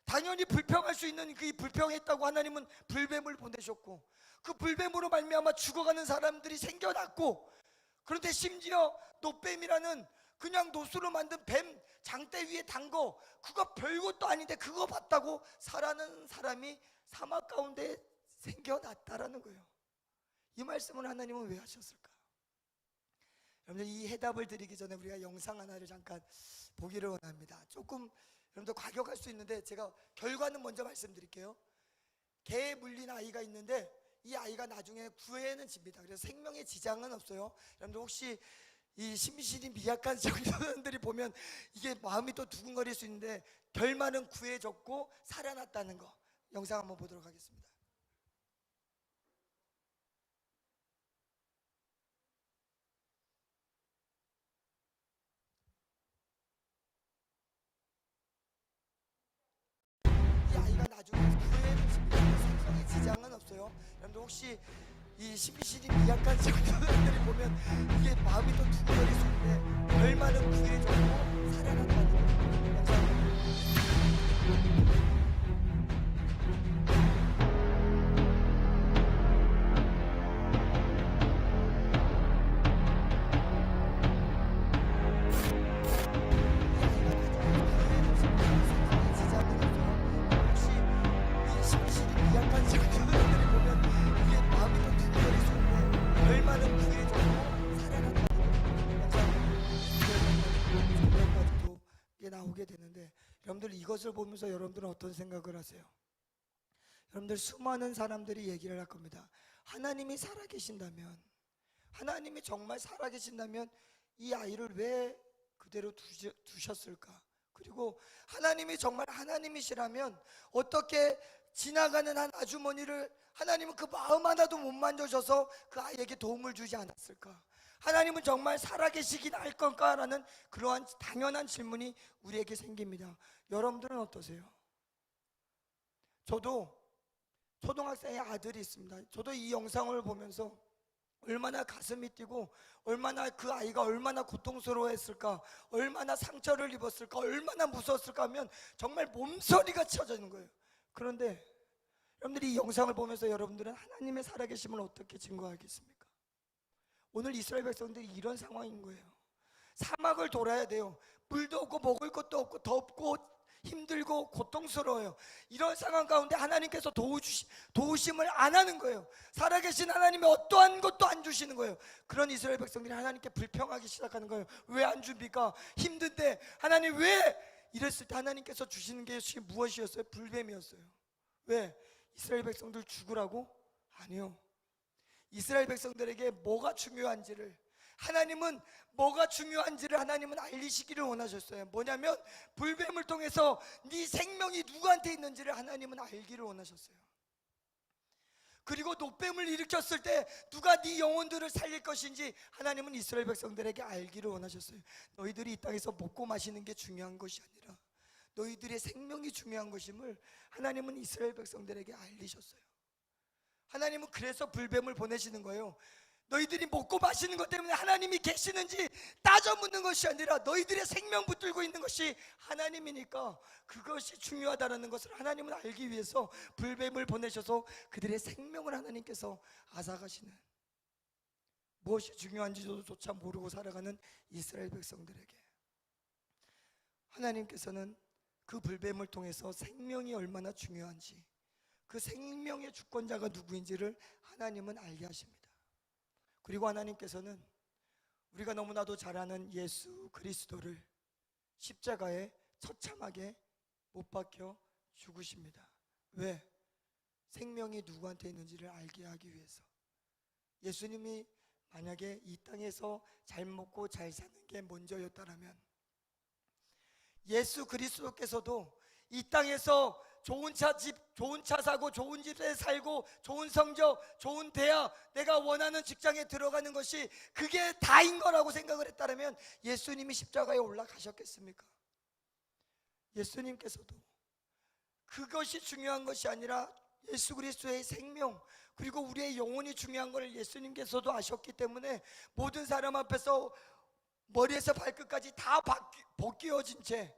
[SPEAKER 3] 당연히 불평할 수 있는 그 불평했다고 하나님은 불뱀을 보내셨고, 그 불뱀으로 말미암아 죽어가는 사람들이 생겨났고, 그런데 심지어 노뱀이라는 그냥 노수로 만든 뱀 장대 위에 단 거, 그거 별것도 아닌데 그거 봤다고 살아는 사람이 사막 가운데 생겨났다라는 거예요. 이 말씀을 하나님은 왜 하셨을까? 여러분들, 이 해답을 드리기 전에 우리가 영상 하나를 잠깐 보기를 원합니다. 조금 여러분들 과격할 수 있는데 제가 결과는 먼저 말씀드릴게요. 개에 물린 아이가 있는데 이 아이가 나중에 구해는 집니다. 그래서 생명에 지장은 없어요. 여러분들 혹시 이 심신이 미약한 청소년들이 보면 이게 마음이 또 두근거릴 수 있는데, 결말은 구해졌고 살아났다는 거, 영상 한번 보도록 하겠습니다. 이 아이가 나중에 구해는 집니다. 생명에 지장은 없어요. 여러분들 혹시 이 심신이 미약한 청소년들이 보면 이게 마음이 또 두근거릴 수 있는데, 결말은 구해졌고 살아났다는 거, 영상. 나오게 되는데, 여러분들 이것을 보면서 여러분들은 어떤 생각을 하세요? 여러분들 수많은 사람들이 얘기를 할 겁니다. 하나님이 살아계신다면, 하나님이 정말 살아계신다면 이 아이를 왜 그대로 두셨을까? 그리고 하나님이 정말 하나님이시라면 어떻게 지나가는 한 아주머니를 하나님은 그 마음 하나도 못 만져줘서 그 아이에게 도움을 주지 않았을까? 하나님은 정말 살아계시긴 할 건가라는 그러한 당연한 질문이 우리에게 생깁니다. 여러분들은 어떠세요? 저도 초등학생의 아들이 있습니다. 저도 이 영상을 보면서 얼마나 가슴이 뛰고, 얼마나 그 아이가 얼마나 고통스러워했을까, 얼마나 상처를 입었을까, 얼마나 무서웠을까 하면 정말 몸서리가 쳐지는 거예요. 그런데 여러분들이 이 영상을 보면서 여러분들은 하나님의 살아계심을 어떻게 증거하겠습니까? 오늘 이스라엘 백성들이 이런 상황인 거예요. 사막을 돌아야 돼요. 물도 없고 먹을 것도 없고 덥고 힘들고 고통스러워요. 이런 상황 가운데 하나님께서 도우심을 안 하는 거예요. 살아계신 하나님이 어떠한 것도 안 주시는 거예요. 그런 이스라엘 백성들이 하나님께 불평하기 시작하는 거예요. 왜 안 줍니까? 힘든데 하나님 왜? 이랬을 때 하나님께서 주시는 게 무엇이었어요? 불뱀이었어요. 왜? 이스라엘 백성들 죽으라고? 아니요. 이스라엘 백성들에게 뭐가 중요한지를, 하나님은 뭐가 중요한지를 하나님은 알리시기를 원하셨어요. 뭐냐면 불뱀을 통해서 네 생명이 누구한테 있는지를 하나님은 알기를 원하셨어요. 그리고 노뱀을 일으켰을 때 누가 네 영혼들을 살릴 것인지 하나님은 이스라엘 백성들에게 알기를 원하셨어요. 너희들이 이 땅에서 먹고 마시는 게 중요한 것이 아니라 너희들의 생명이 중요한 것임을 하나님은 이스라엘 백성들에게 알리셨어요. 하나님은 그래서 불뱀을 보내시는 거예요. 너희들이 먹고 마시는 것 때문에 하나님이 계시는지 따져 묻는 것이 아니라 너희들의 생명 붙들고 있는 것이 하나님이니까 그것이 중요하다는 것을 하나님은 알기 위해서 불뱀을 보내셔서 그들의 생명을 하나님께서 앗아가시는, 무엇이 중요한지조차 모르고 살아가는 이스라엘 백성들에게 하나님께서는 그 불뱀을 통해서 생명이 얼마나 중요한지, 그 생명의 주권자가 누구인지를 하나님은 알게 하십니다. 그리고 하나님께서는 우리가 너무나도 잘 아는 예수 그리스도를 십자가에 처참하게 못 박혀 죽으십니다. 왜? 생명이 누구한테 있는지를 알게 하기 위해서. 예수님이 만약에 이 땅에서 잘 먹고 잘 사는 게 먼저였다라면 예수 그리스도께서도 이 땅에서 좋은 차 사고 좋은 집에 살고 좋은 성적, 좋은 대학, 내가 원하는 직장에 들어가는 것이 그게 다인 거라고 생각을 했다면 예수님이 십자가에 올라가셨겠습니까? 예수님께서도 그것이 중요한 것이 아니라 예수 그리스도의 생명, 그리고 우리의 영혼이 중요한 걸 예수님께서도 아셨기 때문에 모든 사람 앞에서 머리에서 발끝까지 다 벗겨진 채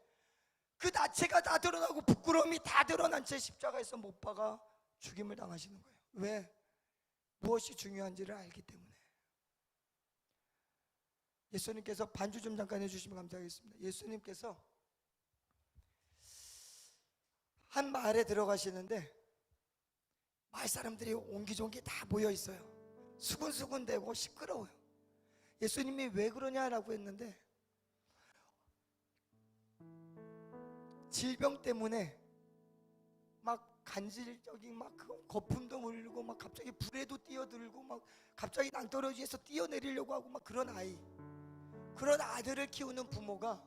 [SPEAKER 3] 그 나체가 다 드러나고 부끄러움이 다 드러난 채 십자가에서 못 박아 죽임을 당하시는 거예요. 왜? 무엇이 중요한지를 알기 때문에. 예수님께서 반주 좀 잠깐 해주시면 감사하겠습니다. 예수님께서 한 마을에 들어가시는데 마을 사람들이 옹기종기 다 모여 있어요. 수군수군대고 시끄러워요. 예수님이 왜 그러냐라고 했는데 질병 때문에 막 간질적인 막 거품도 물고 막 갑자기 불에도 뛰어들고 막 갑자기 낭떠러지에서 뛰어내리려고 하고 막 그런 아이, 그런 아들을 키우는 부모가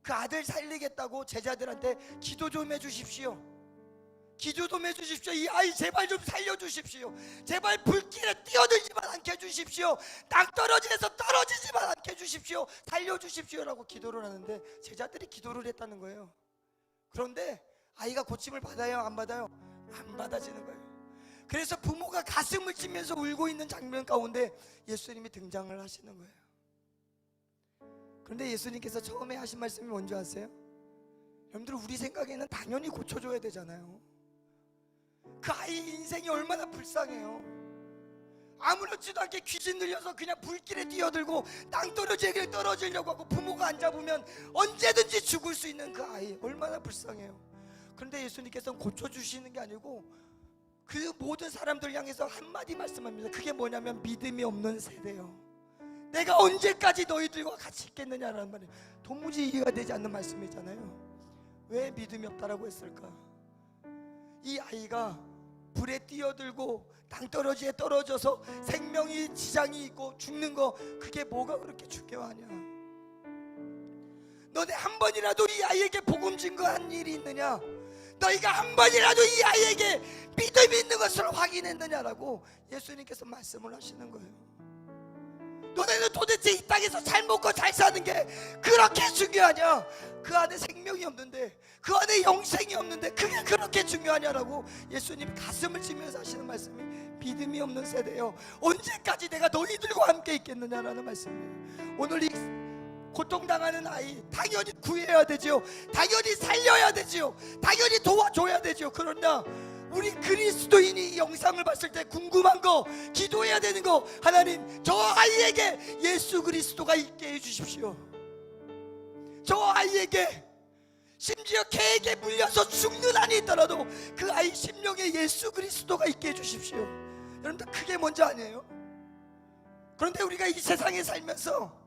[SPEAKER 3] 그 아들 살리겠다고 제자들한테 기도 좀 해주십시오. 기도 좀 해주십시오. 이 아이 제발 좀 살려주십시오. 제발 불길에 뛰어들지만 않게 해주십시오. 낭떠러지에서 떨어지지만 않게 해주십시오. 살려주십시오라고 기도를 하는데 제자들이 기도를 했다는 거예요. 그런데 아이가 고침을 받아요? 안 받아요? 안 받아지는 거예요. 그래서 부모가 가슴을 치면서 울고 있는 장면 가운데 예수님이 등장을 하시는 거예요. 그런데 예수님께서 처음에 하신 말씀이 뭔지 아세요? 여러분들, 우리 생각에는 당연히 고쳐줘야 되잖아요. 그 아이 인생이 얼마나 불쌍해요. 아무렇지도 않게 귀신 들려서 그냥 불길에 뛰어들고 땅떨어지게 떨어지려고 하고 부모가 안 잡으면 언제든지 죽을 수 있는 그 아이 얼마나 불쌍해요. 그런데 예수님께서는 고쳐주시는 게 아니고 그 모든 사람들 향해서 한마디 말씀합니다. 그게 뭐냐면 믿음이 없는 세대요. 내가 언제까지 너희들과 같이 있겠느냐라는 말이에요. 도무지 이해가 되지 않는 말씀이잖아요. 왜 믿음이 없다라고 했을까? 이 아이가 불에 뛰어들고 땅떨어지에 떨어져서 생명이 지장이 있고 죽는 거, 그게 뭐가 그렇게 중요하냐? 너네 한 번이라도 이 아이에게 복음 증거한 일이 있느냐? 너희가 한 번이라도 이 아이에게 믿음이 있는 것을 확인했느냐라고 예수님께서 말씀을 하시는 거예요. 너네는 도대체 이 땅에서 잘 먹고 잘 사는 게 그렇게 중요하냐? 그 안에 생명이 없는데, 그 안에 영생이 없는데 그게 그렇게 중요하냐라고 예수님 가슴을 치면서 하시는 말씀이 믿음이 없는 세대요. 언제까지 내가 너희들과 함께 있겠느냐라는 말씀이에요. 오늘 이 고통당하는 아이 당연히 구해야 되지요. 당연히 살려야 되지요. 당연히 도와줘야 되지요. 그러나 우리 그리스도인이 이 영상을 봤을 때 궁금한 거, 기도해야 되는 거, 하나님 저 아이에게 예수 그리스도가 있게 해주십시오. 저 아이에게 심지어 개에게 물려서 죽는 한이 있더라도 그 아이 심령에 예수 그리스도가 있게 해주십시오. 여러분들, 그게 먼저 아니에요? 그런데 우리가 이 세상에 살면서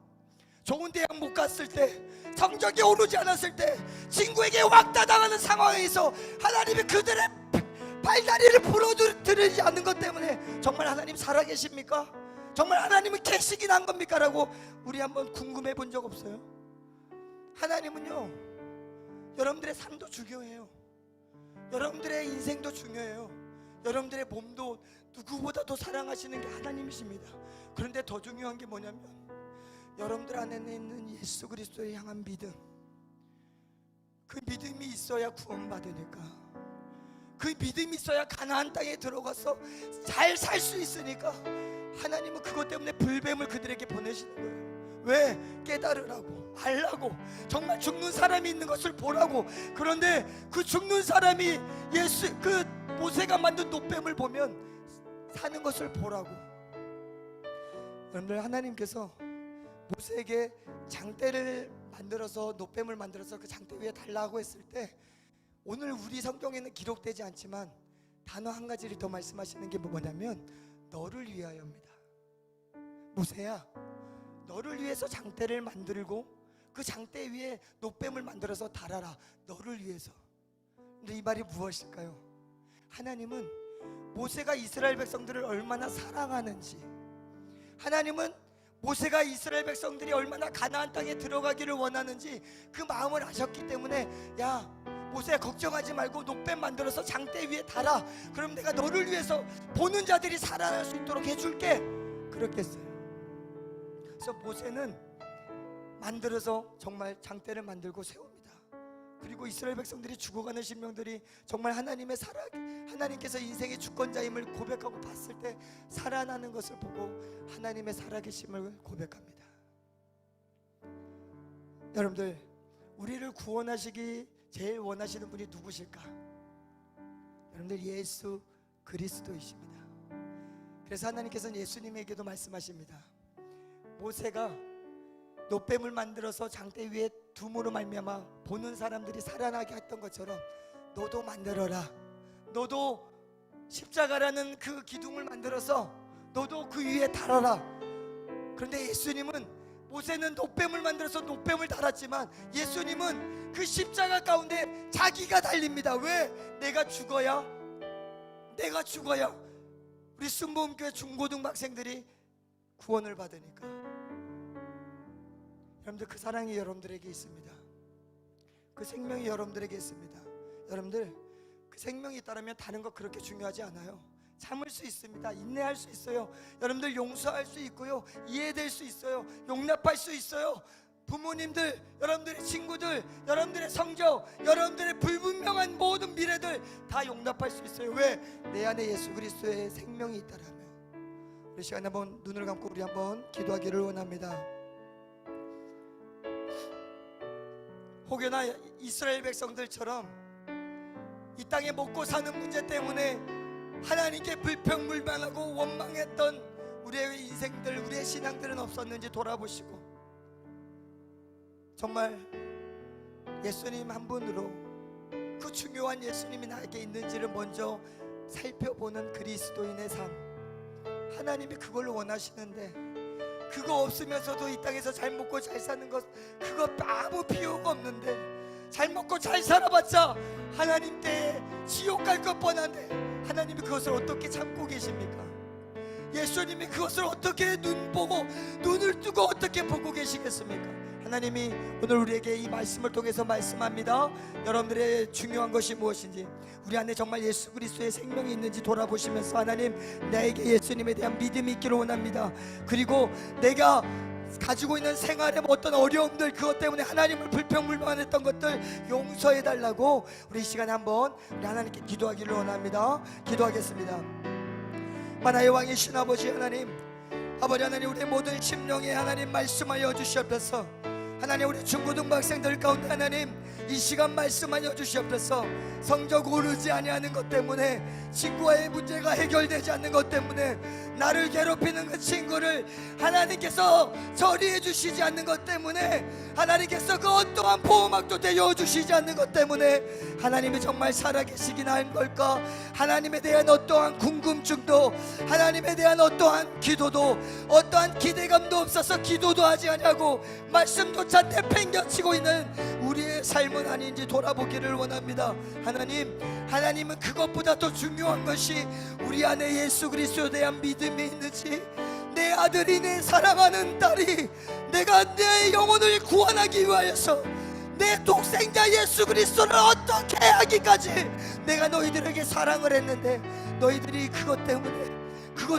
[SPEAKER 3] 좋은 대학 못 갔을 때, 성적이 오르지 않았을 때, 친구에게 왕따당하는 상황에서 하나님이 그들의 발다리를 부러뜨리지 않는 것 때문에 정말 하나님 살아계십니까? 정말 하나님은 계시긴 한 겁니까? 라고 우리 한번 궁금해 본 적 없어요? 하나님은요, 여러분들의 삶도 중요해요. 여러분들의 인생도 중요해요. 여러분들의 몸도 누구보다도 사랑하시는 게 하나님이십니다. 그런데 더 중요한 게 뭐냐면 여러분들 안에 있는 예수 그리스도를 향한 믿음, 그 믿음이 있어야 구원받으니까, 그 믿음이 있어야 가나안 땅에 들어가서 잘 살 수 있으니까 하나님은 그것 때문에 불뱀을 그들에게 보내시는 거예요. 왜? 깨달으라고, 알라고, 정말 죽는 사람이 있는 것을 보라고. 그런데 그 죽는 사람이 그 모세가 만든 노뱀을 보면 사는 것을 보라고. 여러분들, 하나님께서 모세에게 장대를 만들어서, 노뱀을 만들어서 그 장대 위에 달라고 했을 때, 오늘 우리 성경에는 기록되지 않지만 단어 한 가지를 더 말씀하시는 게 뭐냐면 너를 위하여입니다. 모세야, 너를 위해서 장대를 만들고 그 장대 위에 노뱀을 만들어서 달아라. 너를 위해서. 근데 이 말이 무엇일까요? 하나님은 모세가 이스라엘 백성들을 얼마나 사랑하는지, 하나님은 모세가 이스라엘 백성들이 얼마나 가나안 땅에 들어가기를 원하는지 그 마음을 아셨기 때문에, 야 모세야, 걱정하지 말고 노뱀 만들어서 장대 위에 달아. 그럼 내가 너를 위해서 보는 자들이 살아날 수 있도록 해줄게. 그렇게 했어요. 그래서 모세는 만들어서 정말 장대를 만들고 세웁니다. 그리고 이스라엘 백성들이 죽어가는 심령들이 정말 하나님의 하나님께서 인생의 주권자임을 고백하고 봤을 때 살아나는 것을 보고 하나님의 살아계심을 고백합니다. 여러분들, 우리를 구원하시기 제일 원하시는 분이 누구실까? 여러분들, 예수 그리스도이십니다. 그래서 하나님께서는 예수님에게도 말씀하십니다. 모세가 노뱀을 만들어서 장대 위에 둠으로 말미암아 보는 사람들이 살아나게 했던 것처럼 너도 만들어라. 너도 십자가라는 그 기둥을 만들어서 너도 그 위에 달아라. 그런데 예수님은, 모세는 노뱀을 만들어서 노뱀을 달았지만 예수님은 그 십자가 가운데 자기가 달립니다. 왜? 내가 죽어야 우리 순복음교회 중고등학생들이 구원을 받으니까. 여러분들, 그 사랑이 여러분들에게 있습니다. 그 생명이 여러분들에게 있습니다. 여러분들, 그 생명이 있다면 다른 거 그렇게 중요하지 않아요. 참을 수 있습니다. 인내할 수 있어요. 여러분들, 용서할 수 있고요, 이해될 수 있어요, 용납할 수 있어요. 부모님들, 여러분들의 친구들, 여러분들의 성적, 여러분들의 불분명한 모든 미래들 다 용납할 수 있어요. 왜? 내 안에 예수 그리스도의 생명이 있다라면. 우리 시간에 한번 눈을 감고 우리 한번 기도하기를 원합니다. 혹여나 이스라엘 백성들처럼 이 땅에 먹고 사는 문제 때문에 하나님께 불평불만하고 원망했던 우리의 인생들, 우리의 신앙들은 없었는지 돌아보시고, 정말 예수님 한 분으로 그 중요한 예수님이 나에게 있는지를 먼저 살펴보는 그리스도인의 삶, 하나님이 그걸 원하시는데, 그거 없으면서도 이 땅에서 잘 먹고 잘 사는 것, 그거 아무 비유가 없는데, 잘 먹고 잘 살아봤자 하나님 때에 지옥 갈 것 뻔한데 하나님이 그것을 어떻게 참고 계십니까? 예수님이 그것을 어떻게 눈을 뜨고 어떻게 보고 계시겠습니까? 하나님이 오늘 우리에게 이 말씀을 통해서 말씀합니다. 여러분들의 중요한 것이 무엇인지, 우리 안에 정말 예수 그리스도의 생명이 있는지 돌아보시면서, 하나님, 나에게 예수님에 대한 믿음이 있기를 원합니다. 그리고 내가 가지고 있는 생활의 어떤 어려움들, 그것 때문에 하나님을 불평불만했던 것들 용서해달라고 우리 이 시간에 한번 우리 하나님께 기도하기를 원합니다. 기도하겠습니다. 만화의 왕이신 아버지 하나님, 아버지 하나님, 우리의 모든 심령에 하나님 말씀하여 주시옵소서. 하나님, 우리 중고등학생들 가운데 하나님 이 시간 말씀하여 주시옵소서. 성적 오르지 아니하는 것 때문에, 친구와의 문제가 해결되지 않는 것 때문에, 나를 괴롭히는 그 친구를 하나님께서 처리해 주시지 않는 것 때문에, 하나님께서 그 어떠한 보호막도 되어 주시지 않는 것 때문에 하나님이 정말 살아계시긴 한 걸까? 하나님에 대한 어떠한 궁금증도, 하나님에 대한 어떠한 기도도, 어떠한 기대감도 없어서 기도도 하지 않냐고 말씀조차 내팽겨치고 있는 우리의 삶은 아닌지 돌아보기를 원합니다. 하나님은 그것보다 더 중요한 것이 우리 안에 예수 그리스도에 대한 믿음이 있는지, 내 아들이, 내 사랑하는 딸이, 내가 내 영혼을 구원하기 위하여서 내 독생자 예수 그리스도를 어떻게 하기까지 내가 너희들에게 사랑을 했는데, 너희들이 그것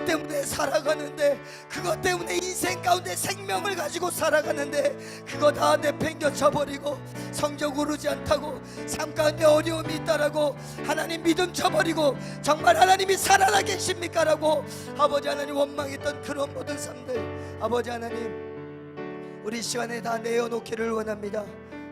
[SPEAKER 3] 때문에 살아가는데, 그것 때문에 인생 가운데 생명을 가지고 살아가는데, 그거 다 내팽겨쳐 버리고 성적 오르지 않다고, 삶 가운데 어려움이 있다라고 하나님 믿음 쳐버리고, 정말 하나님이 살아나 계십니까? 라고 아버지 하나님 원망했던 그런 모든 삶들, 아버지 하나님, 우리 시간에 다 내어놓기를 원합니다.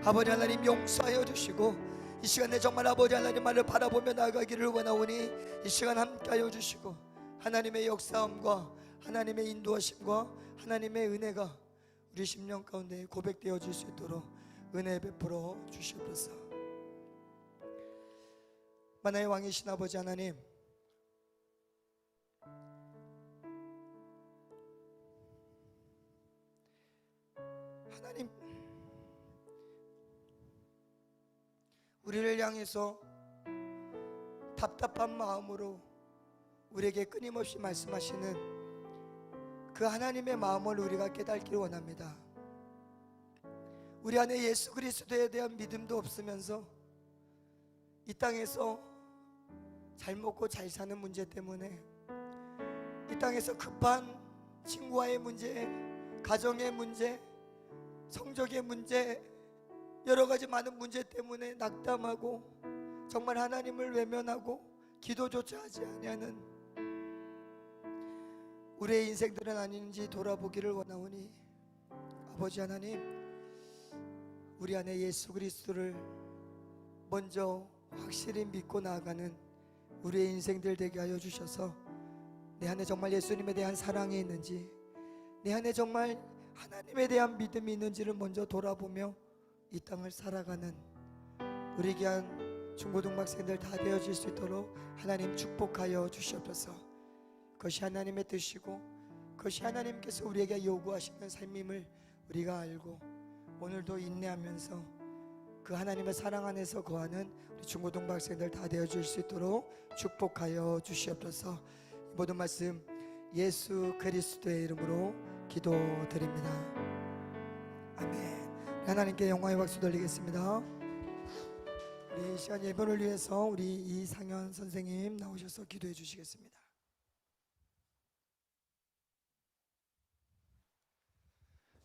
[SPEAKER 3] 아버지 하나님, 용서하여 주시고 이 시간에 정말 아버지 하나님 말을 바라보며 나아가기를 원하오니, 이 시간 함께하여 주시고 하나님의 역사함과 하나님의 인도하심과 하나님의 은혜가 우리 심령 가운데 고백되어 줄 수 있도록 은혜 베풀어 주시옵소서. 만화의 왕이신 아버지 하나님, 우리를 향해서 답답한 마음으로 우리에게 끊임없이 말씀하시는 그 하나님의 마음을 우리가 깨닫기를 원합니다. 우리 안에 예수 그리스도에 대한 믿음도 없으면서 이 땅에서 잘 먹고 잘 사는 문제 때문에, 이 땅에서 급한 친구와의 문제, 가정의 문제, 성적의 문제, 여러 가지 많은 문제 때문에 낙담하고 정말 하나님을 외면하고 기도조차 하지 아니하는 우리의 인생들은 아닌지 돌아보기를 원하오니, 아버지 하나님, 우리 안에 예수 그리스도를 먼저 확실히 믿고 나아가는 우리의 인생들 되게 하여 주셔서 내 안에 정말 예수님에 대한 사랑이 있는지, 내 안에 정말 하나님에 대한 믿음이 있는지를 먼저 돌아보며 이 땅을 살아가는 우리 귀한 중고등학생들 다 되어질 수 있도록 하나님 축복하여 주시옵소서. 그것이 하나님의 뜻이고 그것이 하나님께서 우리에게 요구하시는 삶임을 우리가 알고 오늘도 인내하면서 그 하나님의 사랑 안에서 거하는 우리 중고등학생들 다 되어질 수 있도록 축복하여 주시옵소서. 이 모든 말씀 예수 그리스도의 이름으로 기도드립니다. 아멘. 하나님께 영광의 박수 돌리겠습니다. 우리 이 시간 예배를 위해서 우리 이상현 선생님 나오셔서 기도해 주시겠습니다.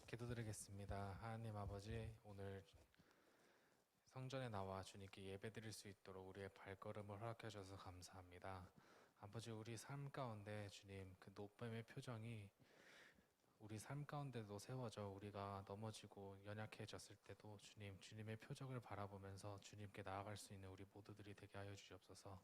[SPEAKER 4] 기도드리겠습니다. 하나님 아버지, 오늘 성전에 나와 주님께 예배드릴 수 있도록 우리의 발걸음을 허락해 주셔서 감사합니다. 아버지, 우리 삶 가운데 주님 그 노뱀의 표정이 우리 삶 가운데도 세워져 우리가 넘어지고 연약해졌을 때도 주님의 표적을 바라보면서 주님께 나아갈 수 있는 우리 모두들이 되게 하여 주시옵소서.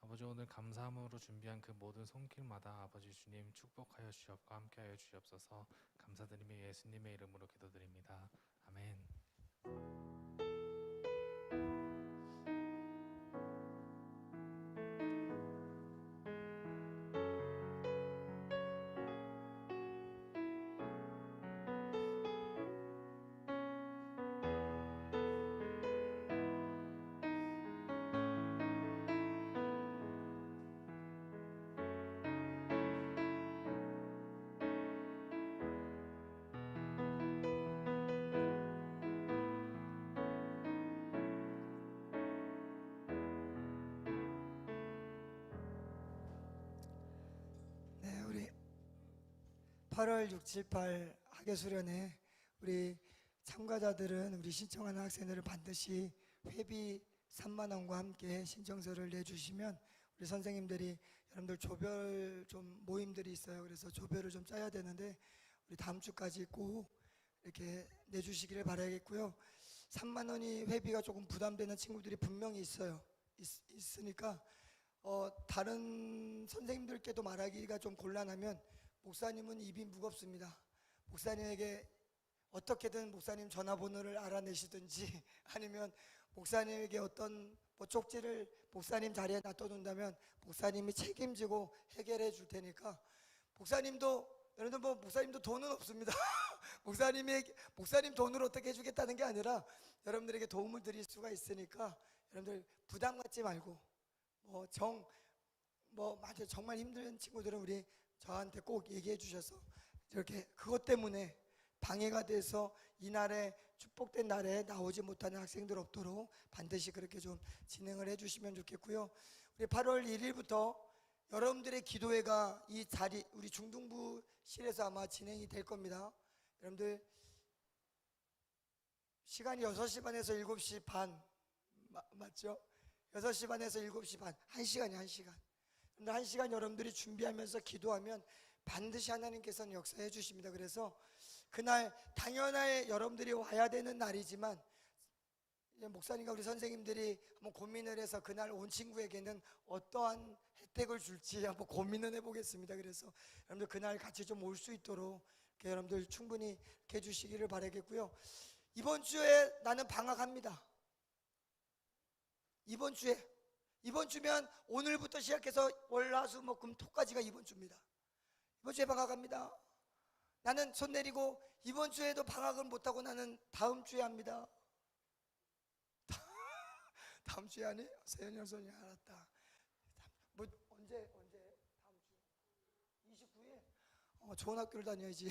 [SPEAKER 4] 아버지, 오늘 감사함으로 준비한 그 모든 손길마다 아버지 주님 축복하여 주시옵고 함께하여 주시옵소서. 감사드리며 예수님의 이름으로 기도드립니다. 아멘.
[SPEAKER 3] 네, 우리 8월 6, 7, 8 학예수련회 우리 참가자들은 우리 신청하는 학생들을 반드시 회비 3만 원과 함께 신청서를 내주시면 우리 선생님들이 여러분들 조별 좀 모임들이 있어요. 그래서 조별을 좀 짜야 되는데 우리 다음 주까지 꼭 이렇게 내주시기를 바라겠고요. 3만 원이 회비가 조금 부담되는 친구들이 분명히 있으니까 다른 선생님들께도 말하기가 좀 곤란하면 목사님은 입이 무겁습니다. 목사님에게 어떻게든 목사님 전화번호를 알아내시든지 아니면 목사님에게 어떤 쪽지를 목사님 자리에 놔둬둔다면 목사님이 책임지고 해결해 줄 테니까 목사님도 여러분들 목사님도 돈은 없습니다. 목사님 돈으로 어떻게 해주겠다는 게 아니라 여러분들에게 도움을 드릴 수가 있으니까 여러분들 부담 갖지 말고 맞아 정말 힘든 친구들은 우리 저한테 꼭 얘기해 주셔서 이렇게 그것 때문에 방해가 돼서 이날에 축복된 날에 나오지 못하는 학생들 없도록 반드시 그렇게 좀 진행을 해 주시면 좋겠고요. 우리 8월 1일부터 여러분들의 기도회가 이 자리 우리 중등부실에서 아마 진행이 될 겁니다. 여러분들 시간이 6시 반에서 7시 반 맞죠? 6시 반에서 7시 반 1시간이에요. 1시간. 근데 1시간 여러분들이 준비하면서 기도하면 반드시 하나님께서는 역사해 주십니다. 그래서 그날 당연히 여러분들이 와야 되는 날이지만 목사님과 우리 선생님들이 한번 고민을 해서 그날 온 친구에게는 어떠한 혜택을 줄지 한번 고민을 해보겠습니다. 그래서 여러분들 그날 같이 좀 올 수 있도록 이렇게 여러분들 충분히 이렇게 해주시기를 바라겠고요. 이번 주에 나는 방학합니다. 이번 주면 오늘부터 시작해서 월, 화, 수, 목, 금, 토까지가 이번 주입니다. 이번 주에 방학합니다. 나는 손 내리고 이번 주에도 방학을 못하고 나는 다음 주에 합니다. 다음 주에 하니? 세연이 형 손이 알았다. 언제 다음 주 29일? 좋은 학교를 다녀야지.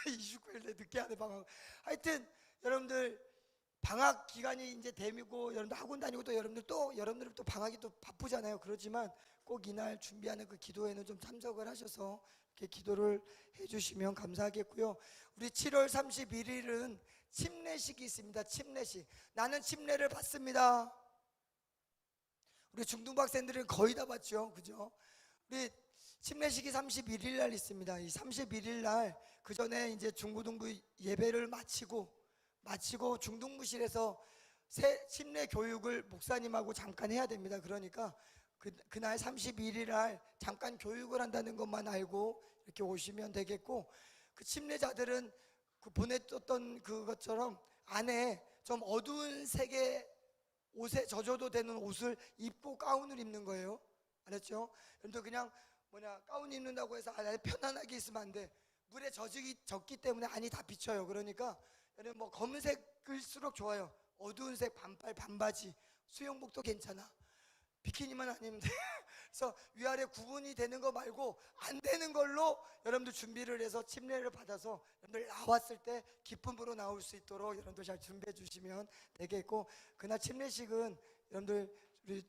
[SPEAKER 3] 29일 늦게 하네 방학. 하여튼 여러분들 방학 기간이 이제 되고 여러분들 학원 다니고 또 여러분들 또 방학이 또 바쁘잖아요. 그렇지만 꼭 이날 준비하는 그 기도회는 좀 참석을 하셔서 이렇게 기도를 해주시면 감사하겠고요. 우리 7월 31일은 침례식이 있습니다. 침례식. 나는 침례를 받습니다. 우리 중등부 학생들은 거의 다 받죠, 그죠? 우리 침례식이 31일 날 있습니다. 이 31일 날 그 전에 이제 중고등부 예배를 마치고 마치고 중등부실에서 침례 교육을 목사님하고 잠깐 해야 됩니다. 그러니까 그날 31일 날 잠깐 교육을 한다는 것만 알고 이렇게 오시면 되겠고, 그 침례자들은 그 보냈던 그것처럼 안에 좀 어두운 색의 옷에 젖어도 되는 옷을 입고 가운을 입는 거예요. 알았죠? 여러분들 그냥 가운 입는다고 해서 안에 편안하게 있으면 안 돼. 물에 젖기 때문에 안이 다 비쳐요. 그러니까 여러분 뭐 검은색일수록 좋아요. 어두운 색 반팔 반바지, 수영복도 괜찮아. 비키니만 아니면 돼. 그래서 위아래 구분이 되는 거 말고 안 되는 걸로 여러분들 준비를 해서 침례를 받아서 여러분들 나왔을 때 기쁨으로 나올 수 있도록 여러분들 잘 준비해 주시면 되겠고, 그날 침례식은 여러분들 우리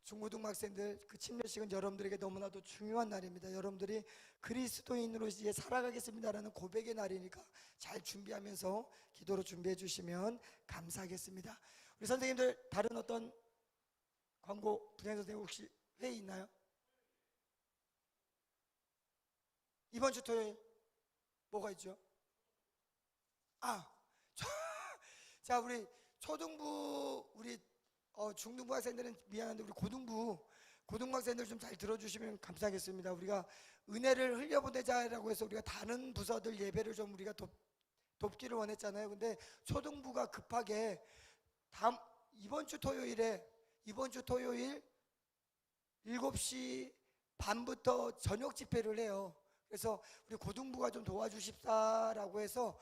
[SPEAKER 3] 중고등학생들 그 침례식은 여러분들에게 너무나도 중요한 날입니다. 여러분들이 그리스도인으로 이제 살아가겠습니다라는 고백의 날이니까 잘 준비하면서 기도로 준비해 주시면 감사하겠습니다. 우리 선생님들 다른 어떤 광고 분야 선생님 혹시 회의 있나요? 이번 주 토요일 뭐가 있죠? 자, 우리 초등부 우리 중등부 학생들은 미안한데 우리 고등부 학생들 좀 잘 들어주시면 감사하겠습니다. 우리가 은혜를 흘려보내자라고 해서 우리가 다른 부서들 예배를 좀 우리가 돕기를 원했잖아요. 근데 초등부가 급하게 이번 주 토요일 7시 반부터 저녁 집회를 해요. 그래서 우리 고등부가 좀 도와주십사라고 해서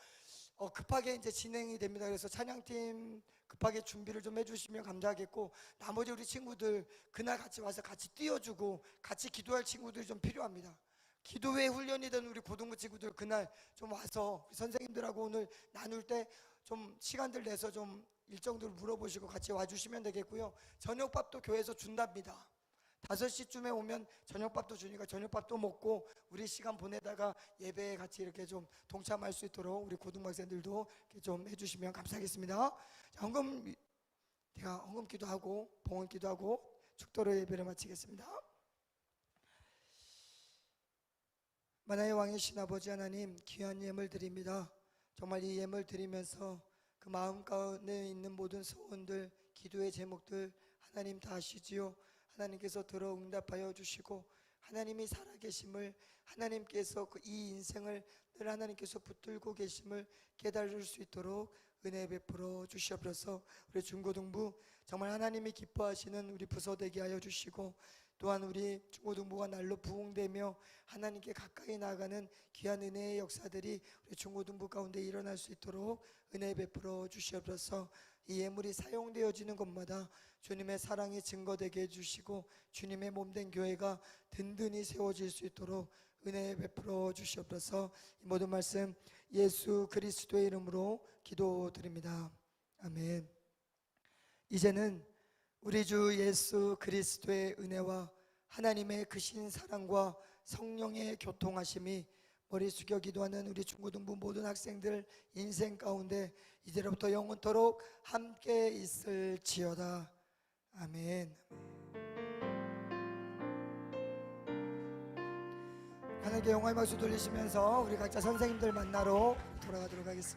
[SPEAKER 3] 급하게 이제 진행이 됩니다. 그래서 찬양팀 급하게 준비를 좀 해주시면 감사하겠고, 나머지 우리 친구들 그날 같이 와서 같이 띄워주고 같이 기도할 친구들이 좀 필요합니다. 기도회 훈련이 된 우리 고등부 친구들 그날 좀 와서 우리 선생님들하고 오늘 나눌 때 좀 시간들 내서 좀 일정들 물어보시고 같이 와주시면 되겠고요. 저녁밥도 교회에서 준답니다. 5시쯤에 오면 저녁밥도 주니까 저녁밥도 먹고 우리 시간 보내다가 예배에 같이 이렇게 좀 동참할 수 있도록 우리 고등학생들도 이렇게 좀 해주시면 감사하겠습니다. 자, 헌금 기도하고 봉헌 기도하고 축도로 예배를 마치겠습니다. 만화의 왕이신 아버지 하나님, 귀한 예물 드립니다. 정말 이 예물 드리면서 그 마음 가운데 있는 모든 소원들, 기도의 제목들 하나님 다 아시지요. 하나님께서 들어 응답하여 주시고 하나님이 살아계심을, 하나님께서 이 인생을 늘 하나님께서 붙들고 계심을 깨달을 수 있도록 은혜 베풀어 주시옵소서. 우리 중고등부 정말 하나님이 기뻐하시는 우리 부서 되게 하여 주시고, 또한 우리 중고등부가 날로 부흥되며 하나님께 가까이 나아가는 귀한 은혜의 역사들이 우리 중고등부 가운데 일어날 수 있도록 은혜 베풀어 주시옵소서. 이 예물이 사용되어지는 곳마다 주님의 사랑이 증거되게 해주시고 주님의 몸된 교회가 든든히 세워질 수 있도록 은혜 베풀어 주시옵소서. 이 모든 말씀 예수 그리스도의 이름으로 기도드립니다. 아멘. 이제는 우리 주 예수 그리스도의 은혜와 하나님의 크신 사랑과 성령의 교통하심이 머리 숙여 기도하는 우리 중고등부 모든 학생들 인생 가운데 이제로부터 영원토록 함께 있을지어다. 아멘. 하나님께 영광의 박수 돌리시면서 우리 각자 선생님들 만나러 돌아가도록 하겠습니다.